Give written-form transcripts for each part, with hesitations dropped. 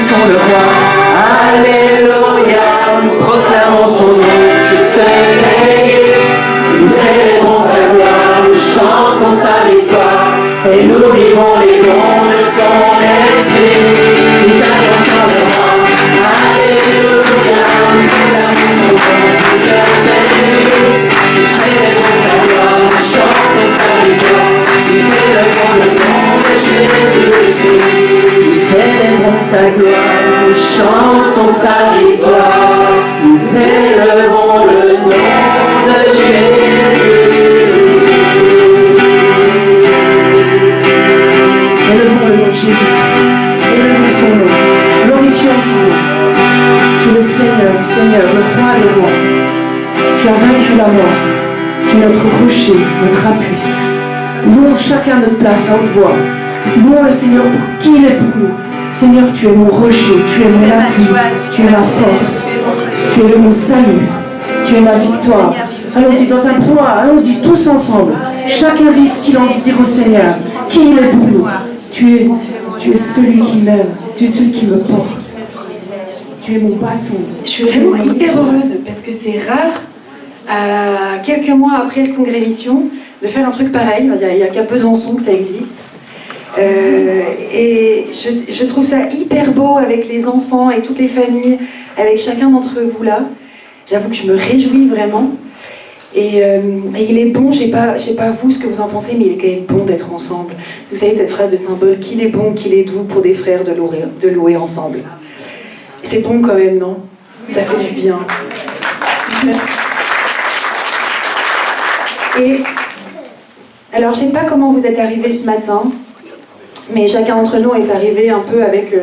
bénissons le roi. Alléluia, nous proclamons son nom sur ce lieu. Nous célébrons sa gloire, nous chantons sa victoire, et nous vivons les dons de son esprit. Nous annonçons le roi. Alléluia, nous proclamons son nom sur ce lieu. Nous célébrons sa gloire, nous chantons sa victoire, nous célébrons le nom de Jésus-Christ. Nous célébrons sa gloire, nous chantons sa victoire, nous élevons le nom de Jésus. Élevons le nom de Jésus, élevons son nom, glorifions son nom. Tu es le Seigneur des Seigneurs, le Roi des Rois. Tu as vaincu la mort, tu es notre rocher, notre appui. Louons chacun notre place à haute voix. Louons le Seigneur pour qui il est pour nous. Seigneur, tu es mon rocher, tu es mon appui, tu es ma force, tu es mon salut, tu es ma victoire. Allons-y dans un brouhaha, allons-y tous ensemble. Chacun dit ce qu'il a envie de dire au Seigneur, qui il est pour nous. Tu es celui qui m'aime, tu es celui qui me porte. Tu es mon bâton. Je suis vraiment hyper heureuse parce que c'est rare, quelques mois après le congrès Mission, de faire un truc pareil. Il n'y a qu'à Besançon que ça existe. Et je trouve ça hyper beau avec les enfants et toutes les familles, avec chacun d'entre vous là. J'avoue que je me réjouis vraiment. Et il est bon, je sais pas vous ce que vous en pensez, mais il est quand même bon d'être ensemble. Vous savez cette phrase de symbole, qu'il est bon, qu'il est doux pour des frères de louer ensemble. C'est bon quand même, non? Ça fait du bien. Et alors, je ne sais pas comment vous êtes arrivés ce matin, mais chacun d'entre nous est arrivé un peu avec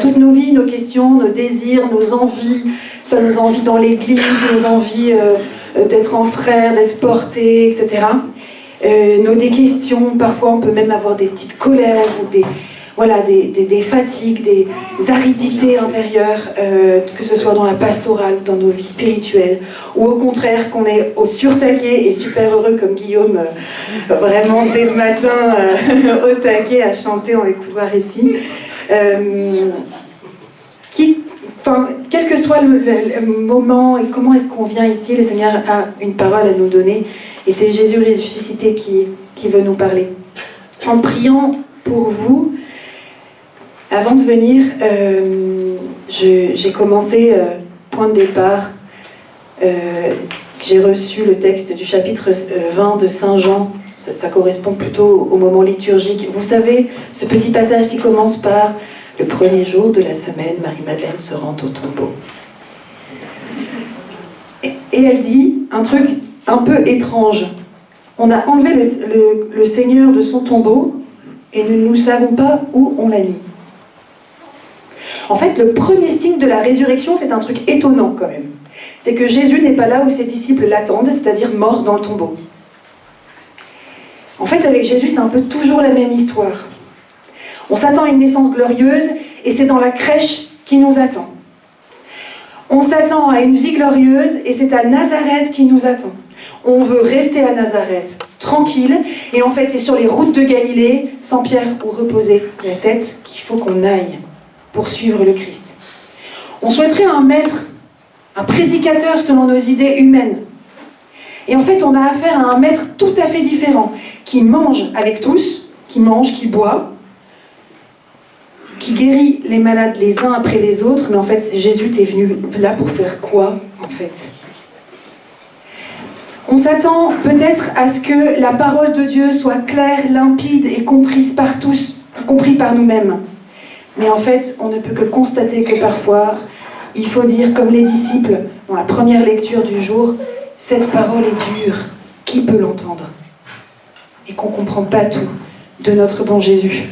toutes nos vies, nos questions, nos désirs, nos envies, soit nos envies dans l'église, nos envies d'être en frère, d'être porté, etc. Des questions, parfois on peut même avoir des petites colères, ou des fatigues, des aridités intérieures, que ce soit dans la pastorale, dans nos vies spirituelles, ou au contraire qu'on est au surtaquet et super heureux comme Guillaume, vraiment dès le matin au taquet à chanter dans les couloirs ici. Quel que soit le moment et comment est-ce qu'on vient ici, le Seigneur a une parole à nous donner et c'est Jésus ressuscité qui veut nous parler. En priant pour vous, avant de venir, j'ai commencé, point de départ, j'ai reçu le texte du chapitre 20 de Saint Jean, ça correspond plutôt au moment liturgique. Vous savez, ce petit passage qui commence par « Le premier jour de la semaine, Marie-Madeleine se rend au tombeau ». Et elle dit un truc un peu étrange. On a enlevé le Seigneur de son tombeau et nous ne savons pas où on l'a mis. En fait, le premier signe de la résurrection, c'est un truc étonnant quand même. C'est que Jésus n'est pas là où ses disciples l'attendent, c'est-à-dire mort dans le tombeau. En fait, avec Jésus, c'est un peu toujours la même histoire. On s'attend à une naissance glorieuse, et c'est dans la crèche qui nous attend. On s'attend à une vie glorieuse, et c'est à Nazareth qui nous attend. On veut rester à Nazareth, tranquille, et en fait, c'est sur les routes de Galilée, sans Pierre où reposer la tête, qu'il faut qu'on aille pour suivre le Christ. On souhaiterait un maître, un prédicateur selon nos idées humaines. Et en fait, on a affaire à un maître tout à fait différent, qui mange avec tous, qui mange, qui boit, qui guérit les malades les uns après les autres, mais en fait, Jésus, t'es venu là pour faire quoi, en fait? On s'attend peut-être à ce que la parole de Dieu soit claire, limpide et comprise par tous, compris par nous-mêmes. Mais en fait, on ne peut que constater que parfois, il faut dire comme les disciples dans la première lecture du jour, cette parole est dure, qui peut l'entendre? Et qu'on ne comprend pas tout de notre bon Jésus.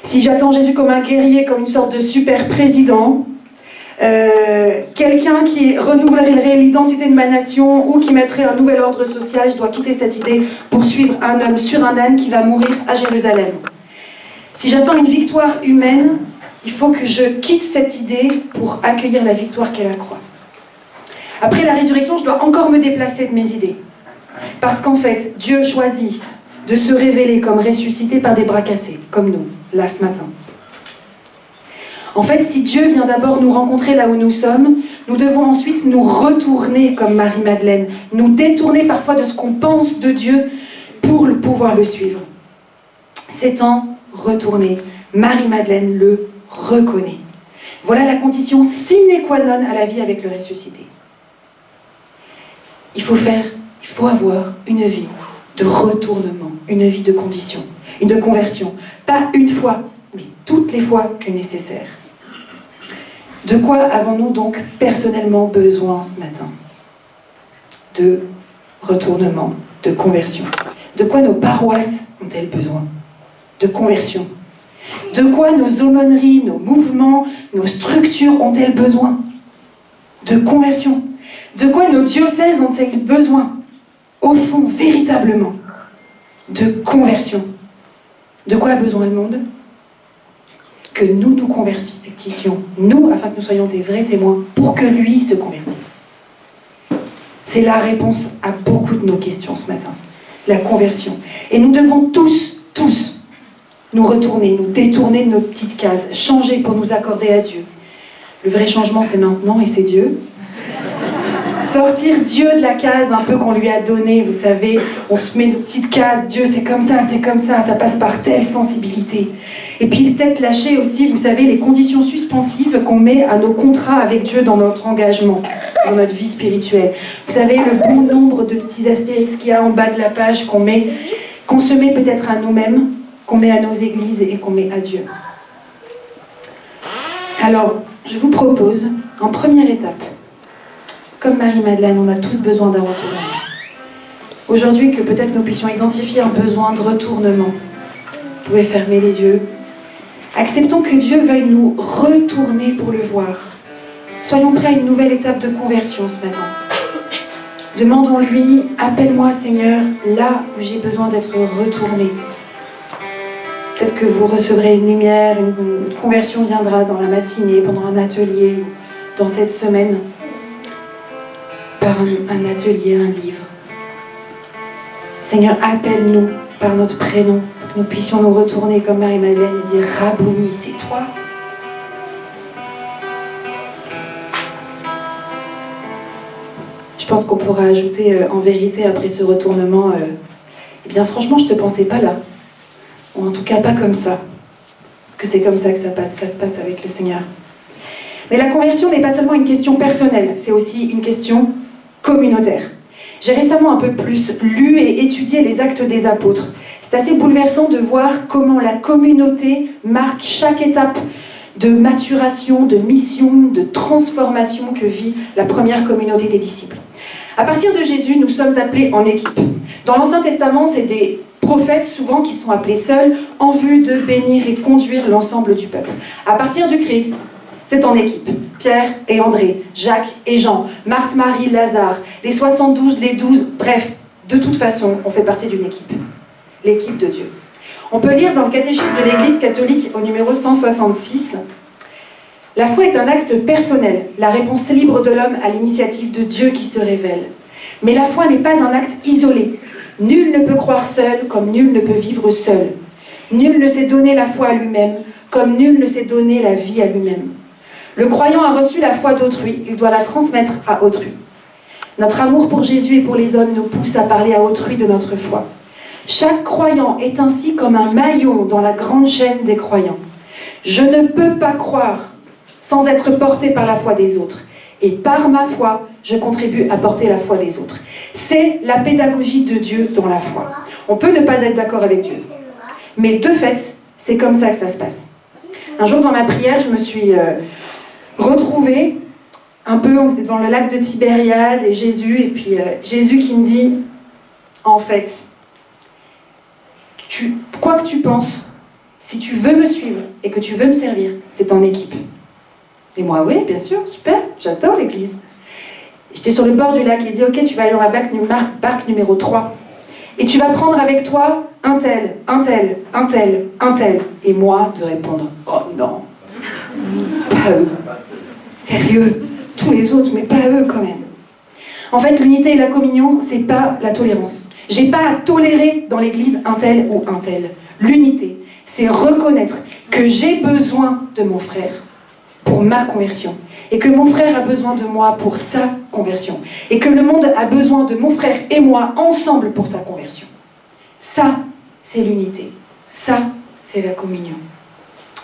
Si j'attends Jésus comme un guerrier, comme une sorte de super président, quelqu'un qui renouvellerait l'identité de ma nation ou qui mettrait un nouvel ordre social, je dois quitter cette idée pour suivre un homme sur un âne qui va mourir à Jérusalem. Si j'attends une victoire humaine, il faut que je quitte cette idée pour accueillir la victoire qu'est la croix. Après la résurrection, je dois encore me déplacer de mes idées. Parce qu'en fait, Dieu choisit de se révéler comme ressuscité par des bras cassés, comme nous, là ce matin. En fait, si Dieu vient d'abord nous rencontrer là où nous sommes, nous devons ensuite nous retourner comme Marie-Madeleine, nous détourner parfois de ce qu'on pense de Dieu pour pouvoir le suivre. S'étant retourné, Marie-Madeleine le reconnaît. Voilà la condition sine qua non à la vie avec le ressuscité. Il faut avoir une vie de retournement, une vie de condition, une de conversion. Pas une fois, mais toutes les fois que nécessaire. De quoi avons-nous donc personnellement besoin ce matin? De retournement, de conversion. De quoi nos paroisses ont-elles besoin? De conversion. De quoi nos aumôneries, nos mouvements, nos structures ont-elles besoin? De conversion. De quoi nos diocèses ont-elles besoin? Au fond, véritablement, de conversion. De quoi a besoin le monde? Que nous nous convertissions, nous, afin que nous soyons des vrais témoins, pour que lui se convertisse. C'est la réponse à beaucoup de nos questions ce matin. La conversion. Et nous devons tous, nous retourner, nous détourner de nos petites cases, changer pour nous accorder à Dieu. Le vrai changement, c'est maintenant, et c'est Dieu. Sortir Dieu de la case un peu qu'on lui a donnée, vous savez, on se met nos petites cases, Dieu c'est comme ça, ça passe par telle sensibilité. Et puis peut-être lâcher aussi, vous savez, les conditions suspensives qu'on met à nos contrats avec Dieu dans notre engagement, dans notre vie spirituelle. Vous savez, le bon nombre de petits astérix qu'il y a en bas de la page qu'on se met peut-être à nous-mêmes, qu'on met à nos églises et qu'on met à Dieu. Alors, je vous propose, en première étape, comme Marie-Madeleine, on a tous besoin d'un retournement. Aujourd'hui, que peut-être nous puissions identifier un besoin de retournement. Vous pouvez fermer les yeux. Acceptons que Dieu veuille nous retourner pour le voir. Soyons prêts à une nouvelle étape de conversion ce matin. Demandons-lui, appelle-moi Seigneur, là où j'ai besoin d'être retourné. Peut-être que vous recevrez une lumière, une conversion viendra dans la matinée, pendant un atelier, dans cette semaine. Par un atelier, un livre. Seigneur, appelle-nous par notre prénom, pour que nous puissions nous retourner comme Marie-Madeleine et dire « Rabouni, c'est toi ». Je pense qu'on pourra ajouter en vérité après ce retournement eh bien franchement, je ne te pensais pas là. Ou en tout cas pas comme ça. Parce que c'est comme ça que ça se passe avec le Seigneur. Mais la conversion n'est pas seulement une question personnelle, c'est aussi une question communautaire. J'ai récemment un peu plus lu et étudié les Actes des Apôtres. C'est assez bouleversant de voir comment la communauté marque chaque étape de maturation, de mission, de transformation que vit la première communauté des disciples. À partir de Jésus, nous sommes appelés en équipe. Dans l'Ancien Testament, c'est des prophètes souvent qui sont appelés seuls en vue de bénir et conduire l'ensemble du peuple. À partir du Christ, c'est en équipe. Pierre et André, Jacques et Jean, Marthe, Marie, Lazare, les 72, les 12, bref, de toute façon, on fait partie d'une équipe. L'équipe de Dieu. On peut lire dans le catéchisme de l'Église catholique au numéro 166, « La foi est un acte personnel, la réponse libre de l'homme à l'initiative de Dieu qui se révèle. Mais la foi n'est pas un acte isolé. Nul ne peut croire seul comme nul ne peut vivre seul. Nul ne s'est donné la foi à lui-même comme nul ne s'est donné la vie à lui-même. Le croyant a reçu la foi d'autrui, il doit la transmettre à autrui. Notre amour pour Jésus et pour les hommes nous pousse à parler à autrui de notre foi. Chaque croyant est ainsi comme un maillon dans la grande chaîne des croyants. Je ne peux pas croire sans être porté par la foi des autres. Et par ma foi, je contribue à porter la foi des autres. C'est la pédagogie de Dieu dans la foi. On peut ne pas être d'accord avec Dieu. Mais de fait, c'est comme ça que ça se passe. Un jour dans ma prière, je me suis retrouvée un peu, on était devant le lac de Tibériade et Jésus, et puis Jésus qui me dit, en fait, quoi que tu penses, si tu veux me suivre et que tu veux me servir, c'est en équipe. Et moi, oui, bien sûr, super, j'adore l'église. J'étais sur le bord du lac et il dit, ok, tu vas aller dans la barque numéro 3. Et tu vas prendre avec toi un tel, un tel, un tel, un tel. Et moi, de répondre, oh non, pas eux. Sérieux, tous les autres, mais pas eux quand même. En fait, l'unité et la communion, c'est pas la tolérance. J'ai pas à tolérer dans l'église un tel ou un tel. L'unité, c'est reconnaître que j'ai besoin de mon frère pour ma conversion. Et que mon frère a besoin de moi pour sa conversion. Et que le monde a besoin de mon frère et moi ensemble pour sa conversion. Ça, c'est l'unité. Ça, c'est la communion.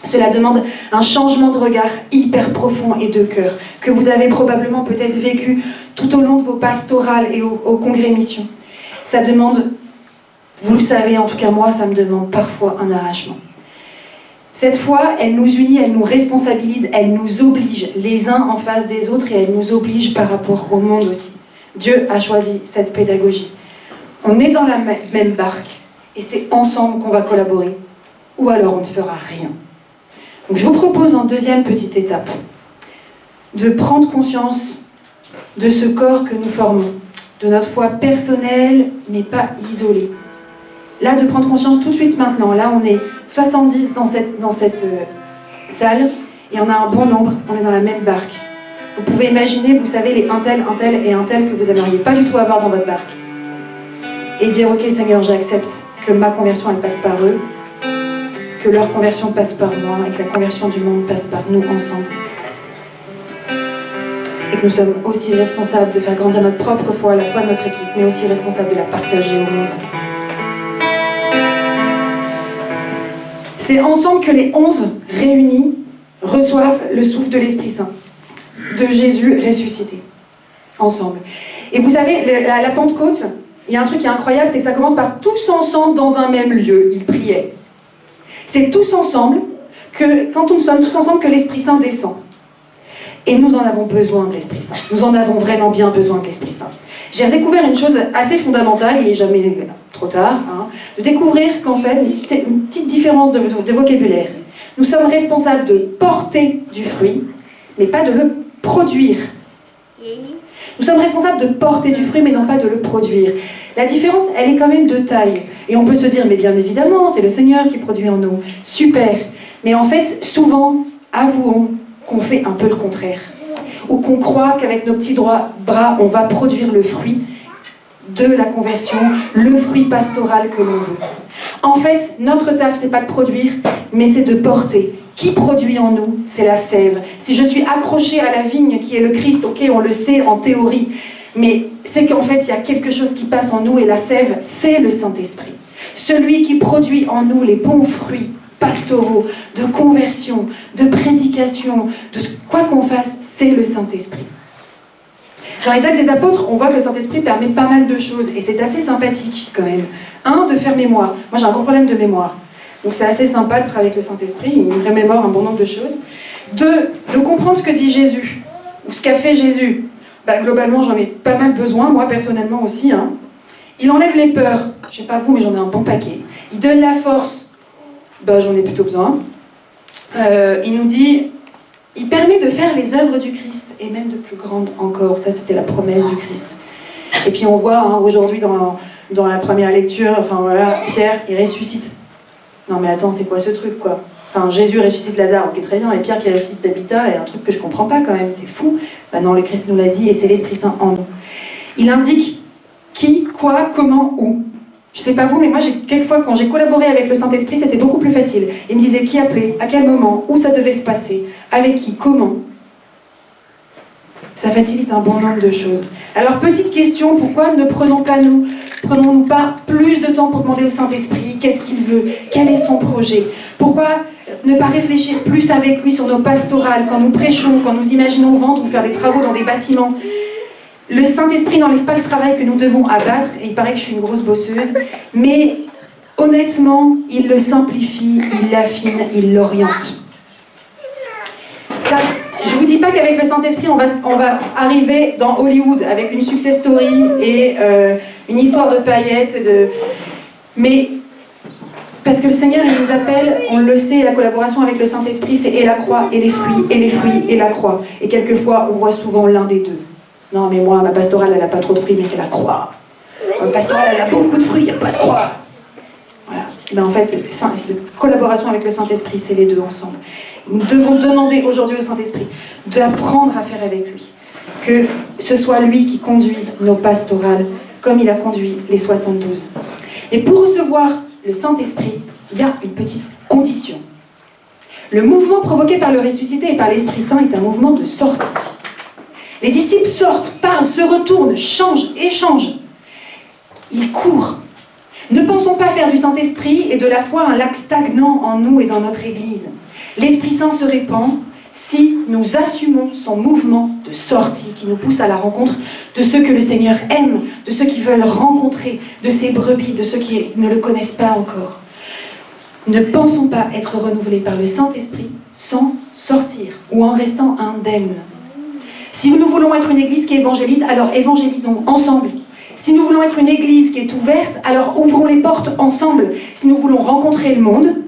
Cela demande un changement de regard hyper profond et de cœur que vous avez probablement peut-être vécu tout au long de vos pastorales et au congrès mission. Ça demande, vous le savez, en tout cas moi, ça me demande parfois un arrachement. Cette foi, elle nous unit, elle nous responsabilise, elle nous oblige les uns en face des autres et elle nous oblige par rapport au monde aussi. Dieu a choisi cette pédagogie. On est dans la même barque et c'est ensemble qu'on va collaborer. Ou alors on ne fera rien. Donc je vous propose en deuxième petite étape de prendre conscience de ce corps que nous formons, de notre foi personnelle mais pas isolée. Là, de prendre conscience tout de suite maintenant. Là, on est 70 dans cette salle et on a un bon nombre, on est dans la même barque. Vous pouvez imaginer, vous savez, les un tel et un tel que vous n'aimeriez pas du tout avoir dans votre barque. Et dire, ok Seigneur, j'accepte que ma conversion, elle passe par eux, que leur conversion passe par moi et que la conversion du monde passe par nous ensemble. Et que nous sommes aussi responsables de faire grandir notre propre foi, la foi de notre équipe, mais aussi responsables de la partager au monde. C'est ensemble que les 11 réunis reçoivent le souffle de l'Esprit Saint, de Jésus ressuscité. Ensemble. Et vous savez, à la Pentecôte, il y a un truc qui est incroyable, c'est que ça commence par tous ensemble dans un même lieu. Ils priaient. C'est tous ensemble, quand nous sommes tous ensemble, que l'Esprit Saint descend. Et nous en avons besoin de l'Esprit Saint. Nous en avons vraiment bien besoin de l'Esprit Saint. J'ai redécouvert une chose assez fondamentale, il n'est jamais trop tard, de découvrir qu'en fait, une petite différence de vocabulaire. Nous sommes responsables de porter du fruit, mais pas de le produire. Nous sommes responsables de porter du fruit, mais non pas de le produire. La différence, elle est quand même de taille. Et on peut se dire, mais bien évidemment, c'est le Seigneur qui produit en nous. Super. Mais en fait, souvent, avouons qu'on fait un peu le contraire. Ou qu'on croit qu'avec nos petits bras, on va produire le fruit de la conversion, le fruit pastoral que l'on veut. En fait, notre taf, c'est pas de produire, mais c'est de porter. Qui produit en nous? C'est la sève. Si je suis accrochée à la vigne qui est le Christ, ok, on le sait en théorie, mais c'est qu'en fait, il y a quelque chose qui passe en nous et la sève, c'est le Saint-Esprit. Celui qui produit en nous les bons fruits pastoraux, de conversion, de prédication, de quoi qu'on fasse, c'est le Saint-Esprit. Dans les Actes des Apôtres, on voit que le Saint-Esprit permet pas mal de choses, et c'est assez sympathique quand même. Un, de faire mémoire. Moi j'ai un gros problème de mémoire, donc c'est assez sympa de travailler avec le Saint-Esprit, il me remémore un bon nombre de choses. Deux, de comprendre ce que dit Jésus, ou ce qu'a fait Jésus. Globalement, j'en ai pas mal besoin, moi personnellement aussi. Il enlève les peurs, je sais pas vous, mais j'en ai un bon paquet. Il donne la force, j'en ai plutôt besoin. Il nous dit, il permet de faire les œuvres du Christ, et même de plus grandes encore. Ça, c'était la promesse du Christ. Et puis on voit aujourd'hui dans la première lecture, Pierre, il ressuscite. Non mais attends, c'est quoi ce truc, quoi? Jésus ressuscite Lazare, ok, très bien, et Pierre qui ressuscite Tabitha, et un truc que je comprends pas quand même, c'est fou. Non, le Christ nous l'a dit, et c'est l'Esprit Saint en nous. Il indique qui, quoi, comment, où. Je sais pas vous, mais moi, quelquefois, quand j'ai collaboré avec le Saint-Esprit, c'était beaucoup plus facile. Il me disait qui appeler, à quel moment, où ça devait se passer, avec qui, comment. Ça facilite un bon nombre de choses. Alors, petite question, pourquoi ne prenons-nous pas plus de temps pour demander au Saint-Esprit qu'est-ce qu'il veut, quel est son projet? Pourquoi ne pas réfléchir plus avec lui sur nos pastorales, quand nous prêchons, quand nous imaginons vendre ou faire des travaux dans des bâtiments? Le Saint-Esprit n'enlève pas le travail que nous devons abattre, et il paraît que je suis une grosse bosseuse, mais honnêtement, il le simplifie, il l'affine, il l'oriente. Ça, je ne vous dis pas qu'avec le Saint-Esprit, on va arriver dans Hollywood avec une success story et une histoire de paillettes, mais parce que le Seigneur, il nous appelle, on le sait, la collaboration avec le Saint-Esprit, c'est et la croix, et les fruits, et les fruits, et la croix. Et quelquefois, on voit souvent l'un des deux. Non, mais moi, ma pastorale, elle n'a pas trop de fruits, mais c'est la croix. Ma pastorale, elle a beaucoup de fruits, il n'y a pas de croix. Voilà. En fait, la collaboration avec le Saint-Esprit, c'est les deux ensemble. Nous devons demander aujourd'hui au Saint-Esprit d'apprendre à faire avec lui. Que ce soit lui qui conduise nos pastorales, comme il a conduit les 72. Et pour recevoir le Saint-Esprit, il y a une petite condition. Le mouvement provoqué par le ressuscité et par l'Esprit Saint est un mouvement de sortie. Les disciples sortent, parlent, se retournent, changent, échangent. Ils courent. Ne pensons pas faire du Saint-Esprit et de la foi un lac stagnant en nous et dans notre Église. L'Esprit Saint se répand si nous assumons son mouvement de sortie qui nous pousse à la rencontre de ceux que le Seigneur aime, de ceux qui veulent rencontrer, de ses brebis, de ceux qui ne le connaissent pas encore. Ne pensons pas être renouvelés par le Saint-Esprit sans sortir ou en restant indemnes. Si nous voulons être une Église qui évangélise, alors évangélisons ensemble. Si nous voulons être une Église qui est ouverte, alors ouvrons les portes ensemble. Si nous voulons rencontrer le monde,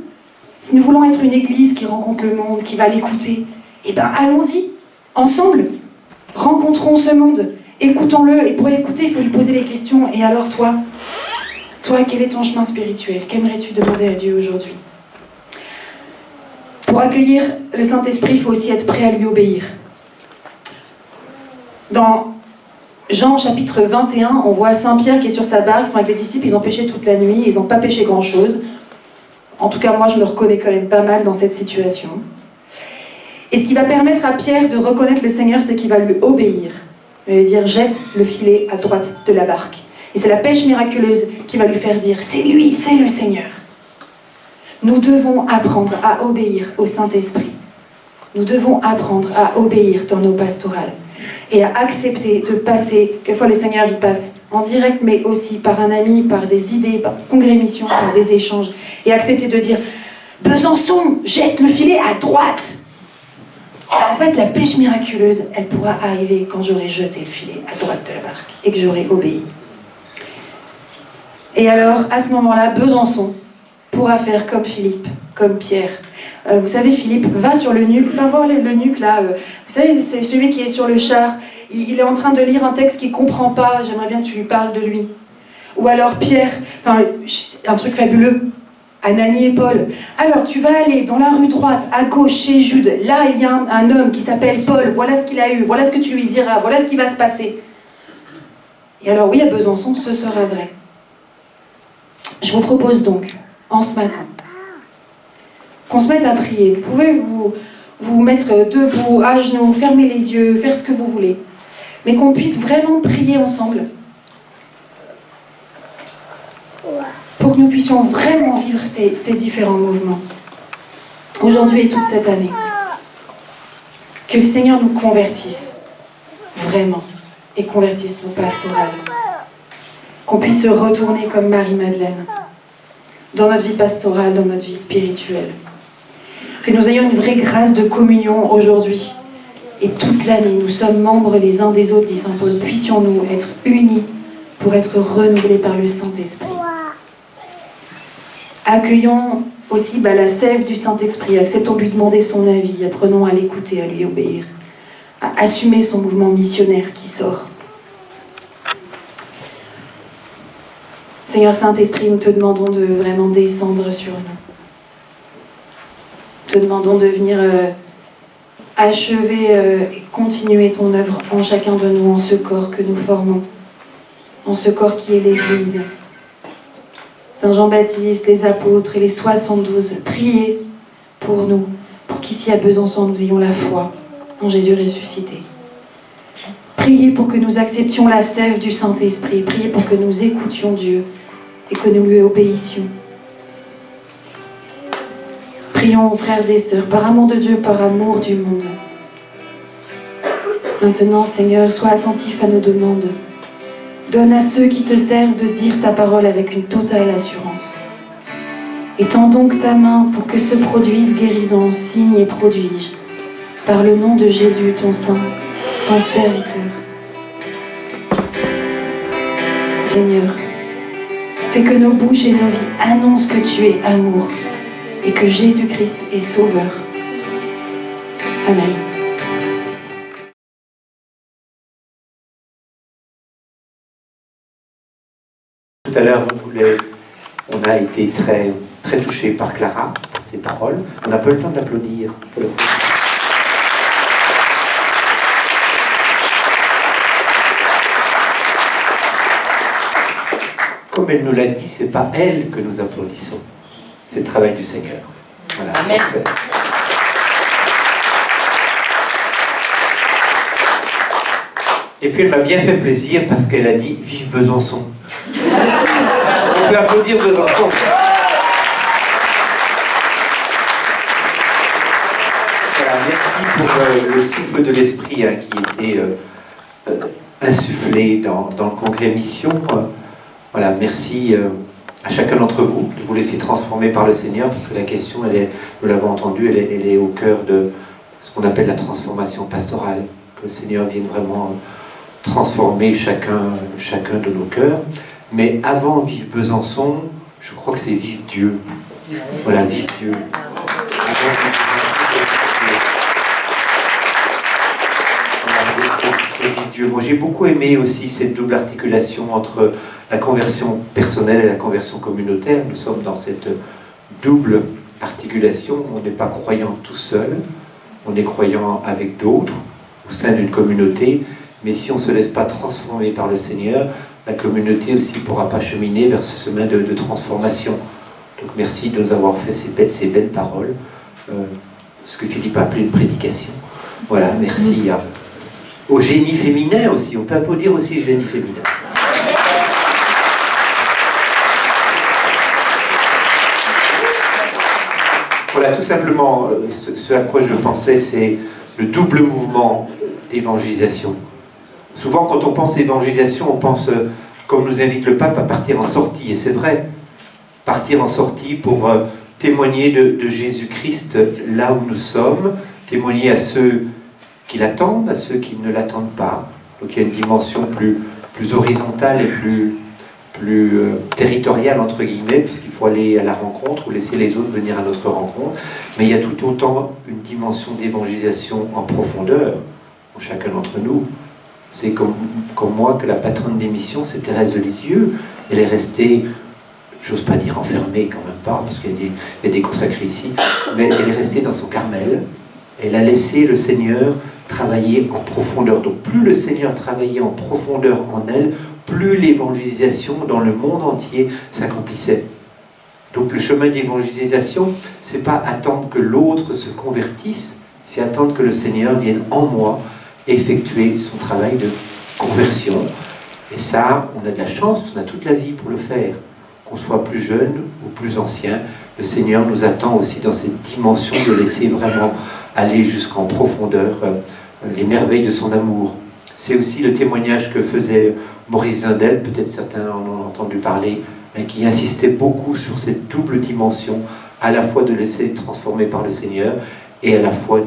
si nous voulons être une Église qui rencontre le monde, qui va l'écouter, eh bien allons-y, ensemble. Rencontrons ce monde, écoutons-le. Et pour l'écouter, il faut lui poser les questions. Et alors toi, quel est ton chemin spirituel? Qu'aimerais-tu demander à Dieu aujourd'hui? Pour accueillir le Saint-Esprit, il faut aussi être prêt à lui obéir. Dans Jean chapitre 21, on voit Saint-Pierre qui est sur sa barque, ils sont avec les disciples, ils ont pêché toute la nuit, ils n'ont pas pêché grand-chose. En tout cas, moi, je me reconnais quand même pas mal dans cette situation. Et ce qui va permettre à Pierre de reconnaître le Seigneur, c'est qu'il va lui obéir. Il va lui dire, jette le filet à droite de la barque. Et c'est la pêche miraculeuse qui va lui faire dire, c'est lui, c'est le Seigneur. Nous devons apprendre à obéir au Saint-Esprit. Nous devons apprendre à obéir dans nos pastorales. Et à accepter de passer, quelquefois le Seigneur il passe en direct, mais aussi par un ami, par des idées, par congrémission, par des échanges. Et accepter de dire, Besançon, jette le filet à droite. En fait, la pêche miraculeuse, elle pourra arriver quand j'aurai jeté le filet à droite de la barque et que j'aurai obéi. Et alors, à ce moment-là, Besançon pourra faire comme Philippe, comme Pierre. Vous savez, Philippe va sur le nuque, va voir le nuque là. Vous savez, c'est celui qui est sur le char. Il est en train de lire un texte qu'il ne comprend pas. J'aimerais bien que tu lui parles de lui. Ou alors Pierre, un truc fabuleux. Ananie et Paul. Alors, tu vas aller dans la rue droite, à gauche, chez Jude. Là, il y a un homme qui s'appelle Paul. Voilà ce qu'il a eu. Voilà ce que tu lui diras. Voilà ce qui va se passer. Et alors, oui, à Besançon, ce sera vrai. Je vous propose donc, en ce matin, qu'on se mette à prier. Vous pouvez vous mettre debout, à genoux, fermer les yeux, faire ce que vous voulez. Mais qu'on puisse vraiment prier ensemble. Pour que nous puissions vraiment vivre ces différents mouvements. Aujourd'hui et toute cette année. Que le Seigneur nous convertisse. Vraiment. Et convertisse nos pastorales. Qu'on puisse se retourner comme Marie-Madeleine. Dans notre vie pastorale, dans notre vie spirituelle. Que nous ayons une vraie grâce de communion aujourd'hui. Et toute l'année, nous sommes membres les uns des autres, dit Saint Paul. Puissions-nous être unis pour être renouvelés par le Saint-Esprit. Accueillons aussi la sève du Saint-Esprit. Acceptons de lui demander son avis. Apprenons à l'écouter, à lui obéir. À assumer son mouvement missionnaire qui sort. Seigneur Saint-Esprit, nous te demandons de vraiment descendre sur nous. Nous te demandons de venir achever et continuer ton œuvre en chacun de nous, en ce corps que nous formons, en ce corps qui est l'Église. Saint Jean-Baptiste, les apôtres et les 72, priez pour nous, pour qu'ici à Besançon, nous ayons la foi en Jésus ressuscité. Priez pour que nous acceptions la sève du Saint-Esprit. Priez pour que nous écoutions Dieu et que nous lui obéissions. Prions, frères et sœurs, par amour de Dieu, par amour du monde. Maintenant, Seigneur, sois attentif à nos demandes. Donne à ceux qui te servent de dire ta parole avec une totale assurance. Étends donc ta main pour que se produisent guérisons, signes et prodiges. Par le nom de Jésus, ton Saint, ton serviteur. Seigneur, fais que nos bouches et nos vies annoncent que tu es amour et que Jésus-Christ est Sauveur. Amen. Tout à l'heure, on a été très, très touchés par Clara, par ses paroles. On n'a pas eu le temps de l'applaudir. Comme elle nous l'a dit, ce n'est pas elle que nous applaudissons. C'est le travail du Seigneur. Voilà. Amen. Et puis elle m'a bien fait plaisir parce qu'elle a dit « Vive Besançon ». On peut applaudir Besançon. Voilà, merci pour le souffle de l'esprit qui était insufflé dans le congrès Mission. Voilà, merci à chacun d'entre vous de vous laisser transformer par le Seigneur, parce que la question, nous l'avons entendu, elle est au cœur de ce qu'on appelle la transformation pastorale. Que le Seigneur vienne vraiment transformer chacun de nos cœurs. Mais avant Vive Besançon, je crois que c'est Vive Dieu. Voilà, Vive Dieu. C'est Vive Dieu. Moi, j'ai beaucoup aimé aussi cette double articulation entre la conversion personnelle et la conversion communautaire. Nous sommes dans cette double articulation. On n'est pas croyant tout seul, on est croyant avec d'autres, au sein d'une communauté. Mais si on ne se laisse pas transformer par le Seigneur, la communauté aussi ne pourra pas cheminer vers ce chemin de transformation. Donc merci de nous avoir fait ces belles paroles, ce que Philippe a appelé une prédication. Voilà, merci au génie féminin aussi. On peut applaudir aussi le génie féminin. Voilà, tout simplement, ce à quoi je pensais, c'est le double mouvement d'évangélisation. Souvent, quand on pense évangélisation, on pense, comme nous invite le pape, à partir en sortie. Et c'est vrai, partir en sortie pour témoigner de Jésus-Christ là où nous sommes, témoigner à ceux qui l'attendent, à ceux qui ne l'attendent pas. Donc il y a une dimension plus horizontale et plus territoriale, entre guillemets, puisqu'il faut aller à la rencontre ou laisser les autres venir à notre rencontre. Mais il y a tout autant une dimension d'évangélisation en profondeur pour chacun d'entre nous. C'est comme moi que la patronne des missions, c'est Thérèse de Lisieux. Elle est restée, j'ose pas dire enfermée, quand même pas, parce qu'il y a des consacrés ici, mais elle est restée dans son Carmel. Elle a laissé le Seigneur travailler en profondeur. Donc plus le Seigneur travaillait en profondeur en elle, plus l'évangélisation dans le monde entier s'accomplissait. Donc le chemin d'évangélisation, c'est pas attendre que l'autre se convertisse, c'est attendre que le Seigneur vienne en moi effectuer son travail de conversion. Et ça, on a de la chance, on a toute la vie pour le faire. Qu'on soit plus jeune ou plus ancien, le Seigneur nous attend aussi dans cette dimension de laisser vraiment aller jusqu'en profondeur les merveilles de son amour. C'est aussi le témoignage que faisait Maurice Zindel, peut-être certains en ont entendu parler, mais qui insistait beaucoup sur cette double dimension, à la fois de laisser transformer par le Seigneur et à la fois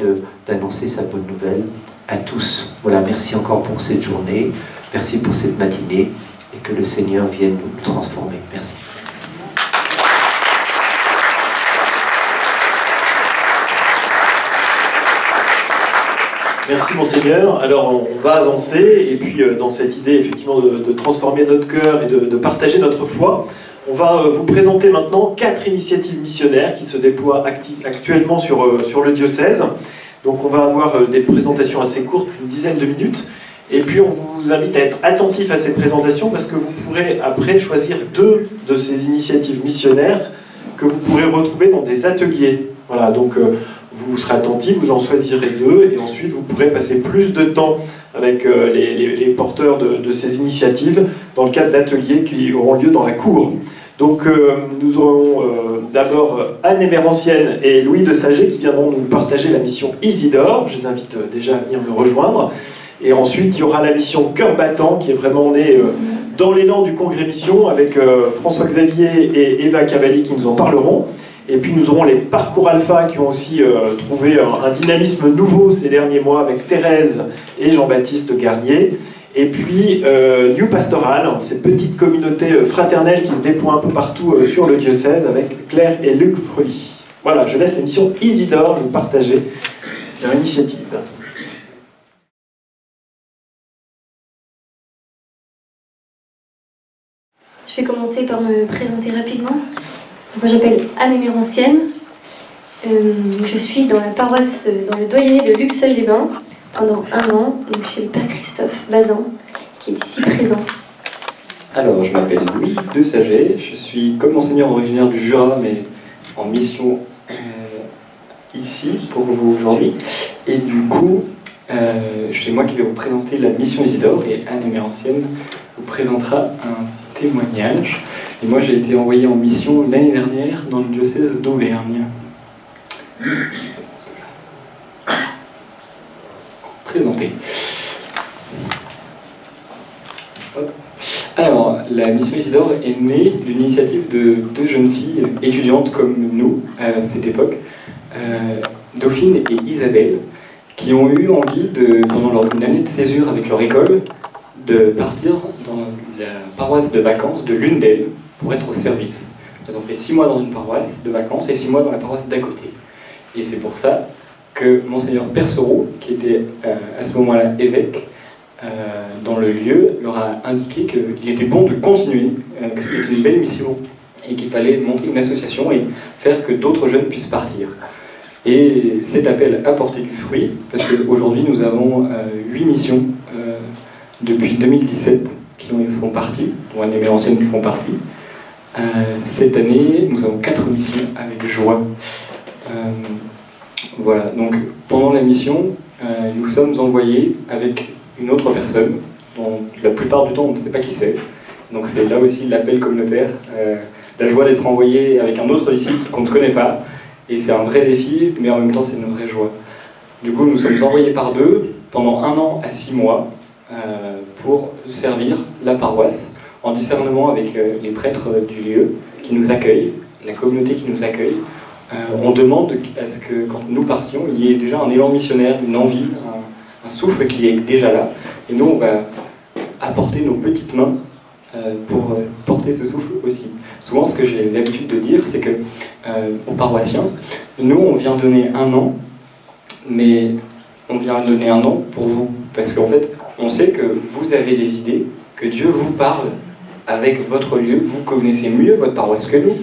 d'annoncer sa bonne nouvelle à tous. Voilà, merci encore pour cette journée, merci pour cette matinée, et que le Seigneur vienne nous transformer. Merci. Merci Monseigneur. Alors on va avancer, et puis dans cette idée effectivement de transformer notre cœur et de partager notre foi, on va vous présenter maintenant 4 initiatives missionnaires qui se déploient actuellement sur le diocèse. Donc on va avoir des présentations assez courtes, une dizaine de minutes, et puis on vous invite à être attentif à ces présentations parce que vous pourrez après choisir 2 de ces initiatives missionnaires que vous pourrez retrouver dans des ateliers. Voilà, donc vous serez attentif, vous en choisirez 2 et ensuite vous pourrez passer plus de temps avec les porteurs de ces initiatives dans le cadre d'ateliers qui auront lieu dans la cour. Donc nous aurons d'abord Anne Émérancienne et Louis de Saget qui viendront nous partager la mission Isidore. Je les invite déjà à venir me rejoindre. Et ensuite il y aura la mission Cœur battant qui est vraiment née dans l'élan du congrès mission avec François Xavier et Eva Cavalli qui nous en parleront. Et puis nous aurons les parcours alpha qui ont aussi trouvé un dynamisme nouveau ces derniers mois avec Thérèse et Jean-Baptiste Garnier. Et puis New Pastoral, cette petite communauté fraternelle qui se déploie un peu partout sur le diocèse avec Claire et Luc Frely. Voilà, je laisse l'émission Isidore nous partager leur initiative. Je vais commencer par me présenter rapidement. Donc, moi, j'appelle Anne Émérancienne. Je suis dans la paroisse, dans le doyenné de Luxeuil-les-Bains pendant 1 an, donc chez le Père Christophe Bazin, qui est ici présent. Alors, je m'appelle Louis de Saget. Je suis comme monseigneur originaire du Jura, mais en mission ici pour vous aujourd'hui. Et du coup, C'est moi qui vais vous présenter la mission Isidore et Anne Émérantienne vous présentera un témoignage. Et moi j'ai été envoyé en mission l'année dernière dans le diocèse d'Auvergne. Présenter. Alors, la mission Isidore est née d'une initiative de deux jeunes filles étudiantes comme nous à cette époque, Dauphine et Isabelle, qui ont eu envie, pendant une année de césure avec leur école, de partir dans la paroisse de vacances de l'une d'elles pour être au service. Elles ont fait 6 mois dans une paroisse de vacances et 6 mois dans la paroisse d'à côté. Et c'est pour ça que Monseigneur Percereau, qui était à ce moment-là évêque, dans le lieu, leur a indiqué qu'il était bon de continuer, que c'était une belle mission et qu'il fallait monter une association et faire que d'autres jeunes puissent partir. Et cet appel a porté du fruit, parce qu'aujourd'hui nous avons 8 missions depuis 2017 qui sont parties, dont Anne Émérantienne qui font partie. Cette année, nous avons 4 missions avec joie. Voilà, donc pendant la mission, nous sommes envoyés avec une autre personne, dont la plupart du temps on ne sait pas qui c'est. Donc c'est là aussi l'appel communautaire, la joie d'être envoyé avec un autre disciple qu'on ne connaît pas. Et c'est un vrai défi, mais en même temps c'est une vraie joie. Du coup, nous sommes envoyés par deux pendant 1 an à 6 mois pour servir la paroisse en discernement avec les prêtres du lieu qui nous accueillent, la communauté qui nous accueille. On demande à ce que quand nous partions, il y ait déjà un élan missionnaire, une envie, un souffle qui est déjà là. Et nous, on va apporter nos petites mains pour porter ce souffle aussi. Souvent, ce que j'ai l'habitude de dire, c'est que aux paroissiens, nous, on vient donner 1 an, mais on vient donner 1 an pour vous. Parce qu'en fait, on sait que vous avez les idées, que Dieu vous parle avec votre lieu, vous connaissez mieux votre paroisse que nous.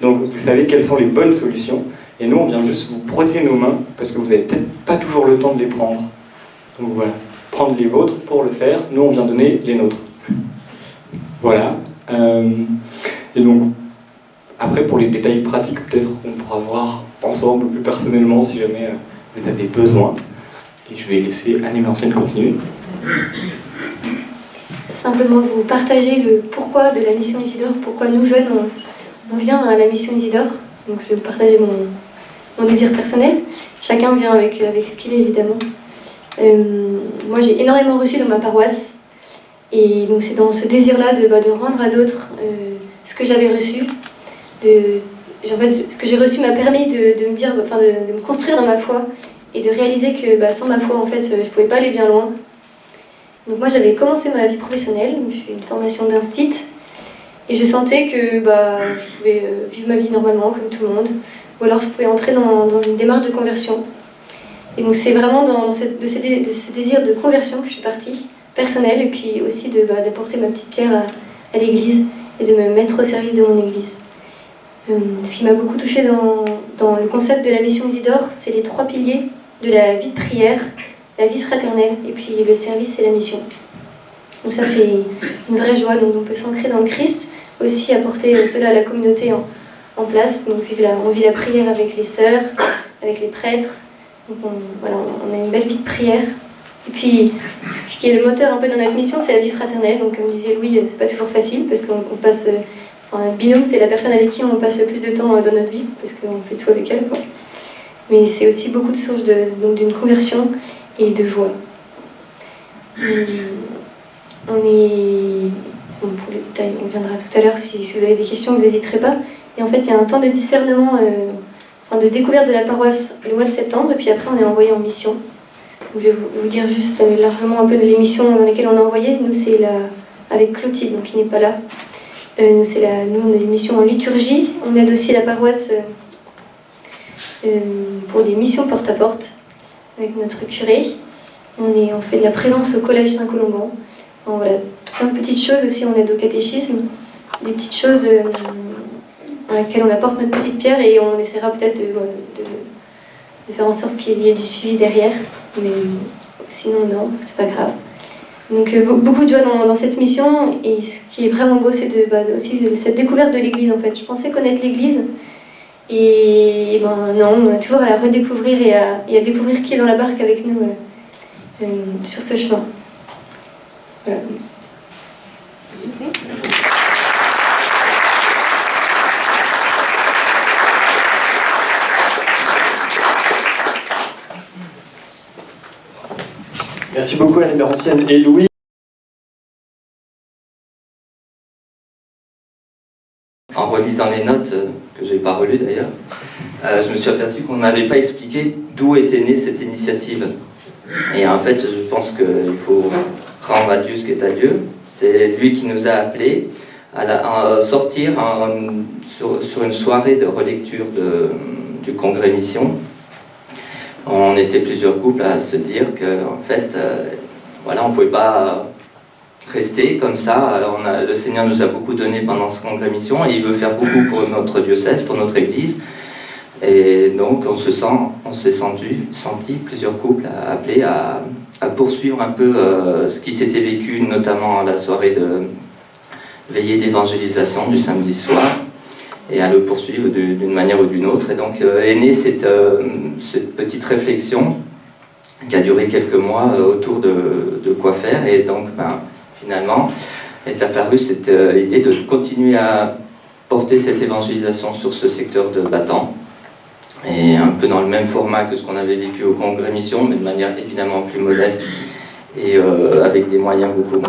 Donc, vous savez quelles sont les bonnes solutions. Et nous, on vient juste vous prêter nos mains, parce que vous n'avez peut-être pas toujours le temps de les prendre. Donc voilà, prendre les vôtres pour le faire, nous, on vient donner les nôtres. Voilà. Et donc, après, pour les détails pratiques, peut-être on pourra voir ensemble, plus personnellement, si jamais vous avez besoin. Et je vais laisser Anne Émérantienne continuer. Simplement vous partager le pourquoi de la mission Isidore, pourquoi nous jeunes, on vient à la mission Isidore. Donc je vais vous partager mon désir personnel. Chacun vient avec ce qu'il est, évidemment. Moi, j'ai énormément reçu dans ma paroisse. Et donc c'est dans ce désir-là de rendre à d'autres ce que j'avais reçu. En fait, ce que j'ai reçu m'a permis de me dire, de me construire dans ma foi et de réaliser que sans ma foi, en fait, je ne pouvais pas aller bien loin. Donc moi, j'avais commencé ma vie professionnelle, donc je fais une formation d'instit, et je sentais que je pouvais vivre ma vie normalement, comme tout le monde, ou alors je pouvais entrer dans une démarche de conversion. Et donc c'est vraiment de ce désir de conversion que je suis partie, personnelle, et puis aussi d'apporter ma petite pierre à l'église et de me mettre au service de mon église. Ce qui m'a beaucoup touchée dans le concept de la mission Isidore, c'est les 3 piliers de la vie de prière, la vie fraternelle, et puis le service et la mission. Donc ça, c'est une vraie joie. Donc on peut s'ancrer dans le Christ, aussi apporter cela à la communauté en place. Donc on vit la prière avec les sœurs, avec les prêtres. Donc on a une belle vie de prière. Et puis, ce qui est le moteur un peu dans notre mission, c'est la vie fraternelle. Donc comme disait Louis, c'est pas toujours facile, parce qu'on passe... un binôme, c'est la personne avec qui on passe le plus de temps dans notre vie, parce qu'on fait tout avec elle, quoi. Mais c'est aussi beaucoup de sources d'une conversion et de joie. Pour les détails, on viendra tout à l'heure. Si vous avez des questions, vous n'hésiterez pas. Et en fait, il y a un temps de discernement, de découverte de la paroisse le mois de septembre, et puis après, on est envoyé en mission. Donc, je vais vous dire juste largement un peu de l'émission dans lesquelles on est envoyé. Nous, c'est avec Clotilde, donc qui n'est pas là. Nous, on a des missions en liturgie. On aide aussi la paroisse pour des missions porte-à-porte avec notre curé. On fait de la présence au collège Saint-Colomban. Voilà, plein de petites choses aussi. On aide au catéchisme. Des petites choses à laquelle on apporte notre petite pierre, et on essaiera peut-être de faire en sorte qu'il y ait du suivi derrière. Mais sinon, non, c'est pas grave. Donc beaucoup de joie dans cette mission, et ce qui est vraiment beau, c'est aussi cette découverte de l'Église, en fait. Je pensais connaître l'Église, et non, on a toujours à la redécouvrir et à découvrir qui est dans la barque avec nous. sur ce chemin. Voilà. Merci beaucoup Anne Mérancienne. Et Louis? En relisant les notes, que je n'ai pas relues d'ailleurs, je me suis aperçu qu'on n'avait pas expliqué d'où était née cette initiative. Et en fait, je pense qu'il faut rendre à Dieu ce qui est à Dieu. C'est lui qui nous a appelés à sortir sur une soirée de relecture du Congrès Mission. On était plusieurs couples à se dire qu'en fait, voilà, on ne pouvait pas rester comme ça. Le Seigneur nous a beaucoup donné pendant ce Congrès Mission et il veut faire beaucoup pour notre diocèse, pour notre Église. Et donc on s'est senti plusieurs couples appelés à poursuivre un peu ce qui s'était vécu, notamment à la soirée de veillée d'évangélisation du samedi soir, et à le poursuivre d'une manière ou d'une autre. Et donc est née cette petite réflexion qui a duré quelques mois autour de quoi faire. Et donc finalement est apparue cette idée de continuer à porter cette évangélisation sur ce secteur de Battant, et un peu dans le même format que ce qu'on avait vécu au Congrès Mission, mais de manière évidemment plus modeste et avec des moyens beaucoup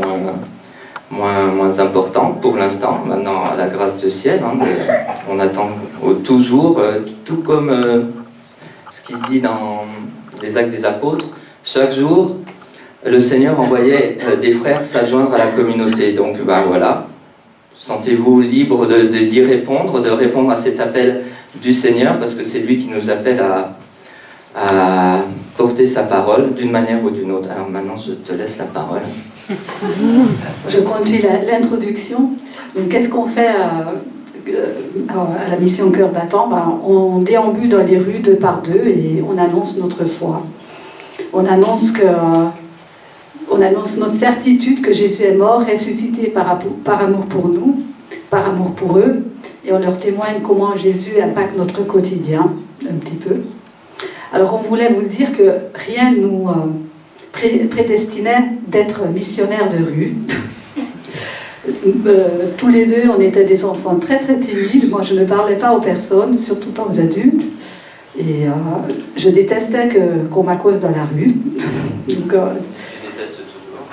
moins importants pour l'instant. Maintenant, à la grâce du ciel, on attend toujours, tout comme ce qui se dit dans les Actes des Apôtres, chaque jour, le Seigneur envoyait des frères s'adjoindre à la communauté. Donc voilà, sentez-vous libre d'y répondre, de répondre à cet appel du Seigneur, parce que c'est lui qui nous appelle à porter sa parole d'une manière ou d'une autre. Alors maintenant, je te laisse la parole. Je conduis l'introduction. Donc, qu'est-ce qu'on fait à la mission Cœur Battant? On déambule dans les rues deux par deux et on annonce notre foi. On annonce notre certitude que Jésus est mort, ressuscité par amour pour nous, par amour pour eux, et on leur témoigne comment Jésus impacte notre quotidien, un petit peu. Alors on voulait vous dire que rien ne nous prédestinait d'être missionnaires de rue. Tous les deux, on était des enfants très très timides. Moi, je ne parlais pas aux personnes, surtout pas aux adultes. Et je détestais qu'on m'accose dans la rue. Donc,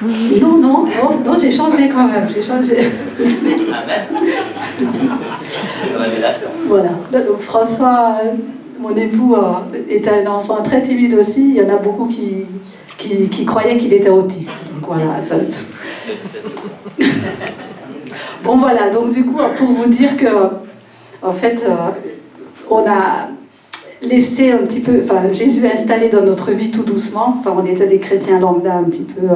Non, j'ai changé quand même, j'ai changé. Amen. Voilà, donc François, mon époux, était un enfant très timide aussi. Il y en a beaucoup qui croyaient qu'il était autiste. Donc voilà, ça... Bon voilà, donc du coup, pour vous dire que, en fait, on a laissé un petit peu, Jésus installé dans notre vie tout doucement. On était des chrétiens lambda un petit peu,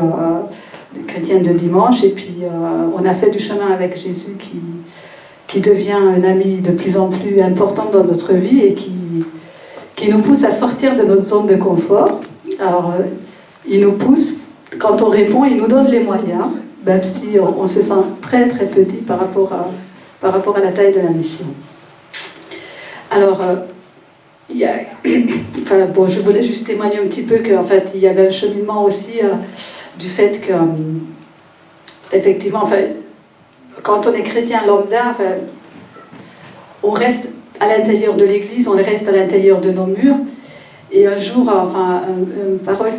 des chrétiens de dimanche, et puis on a fait du chemin avec Jésus qui devient un ami de plus en plus important dans notre vie et qui nous pousse à sortir de notre zone de confort. Alors, il nous pousse, quand on répond, il nous donne les moyens, même si on se sent très très petit par rapport à la taille de la mission. Alors, je voulais juste témoigner un petit peu qu'en fait, il y avait un cheminement aussi du fait que, effectivement, quand on est chrétien lambda, on reste à l'intérieur de l'église, on reste à l'intérieur de nos murs. Et un jour, une parole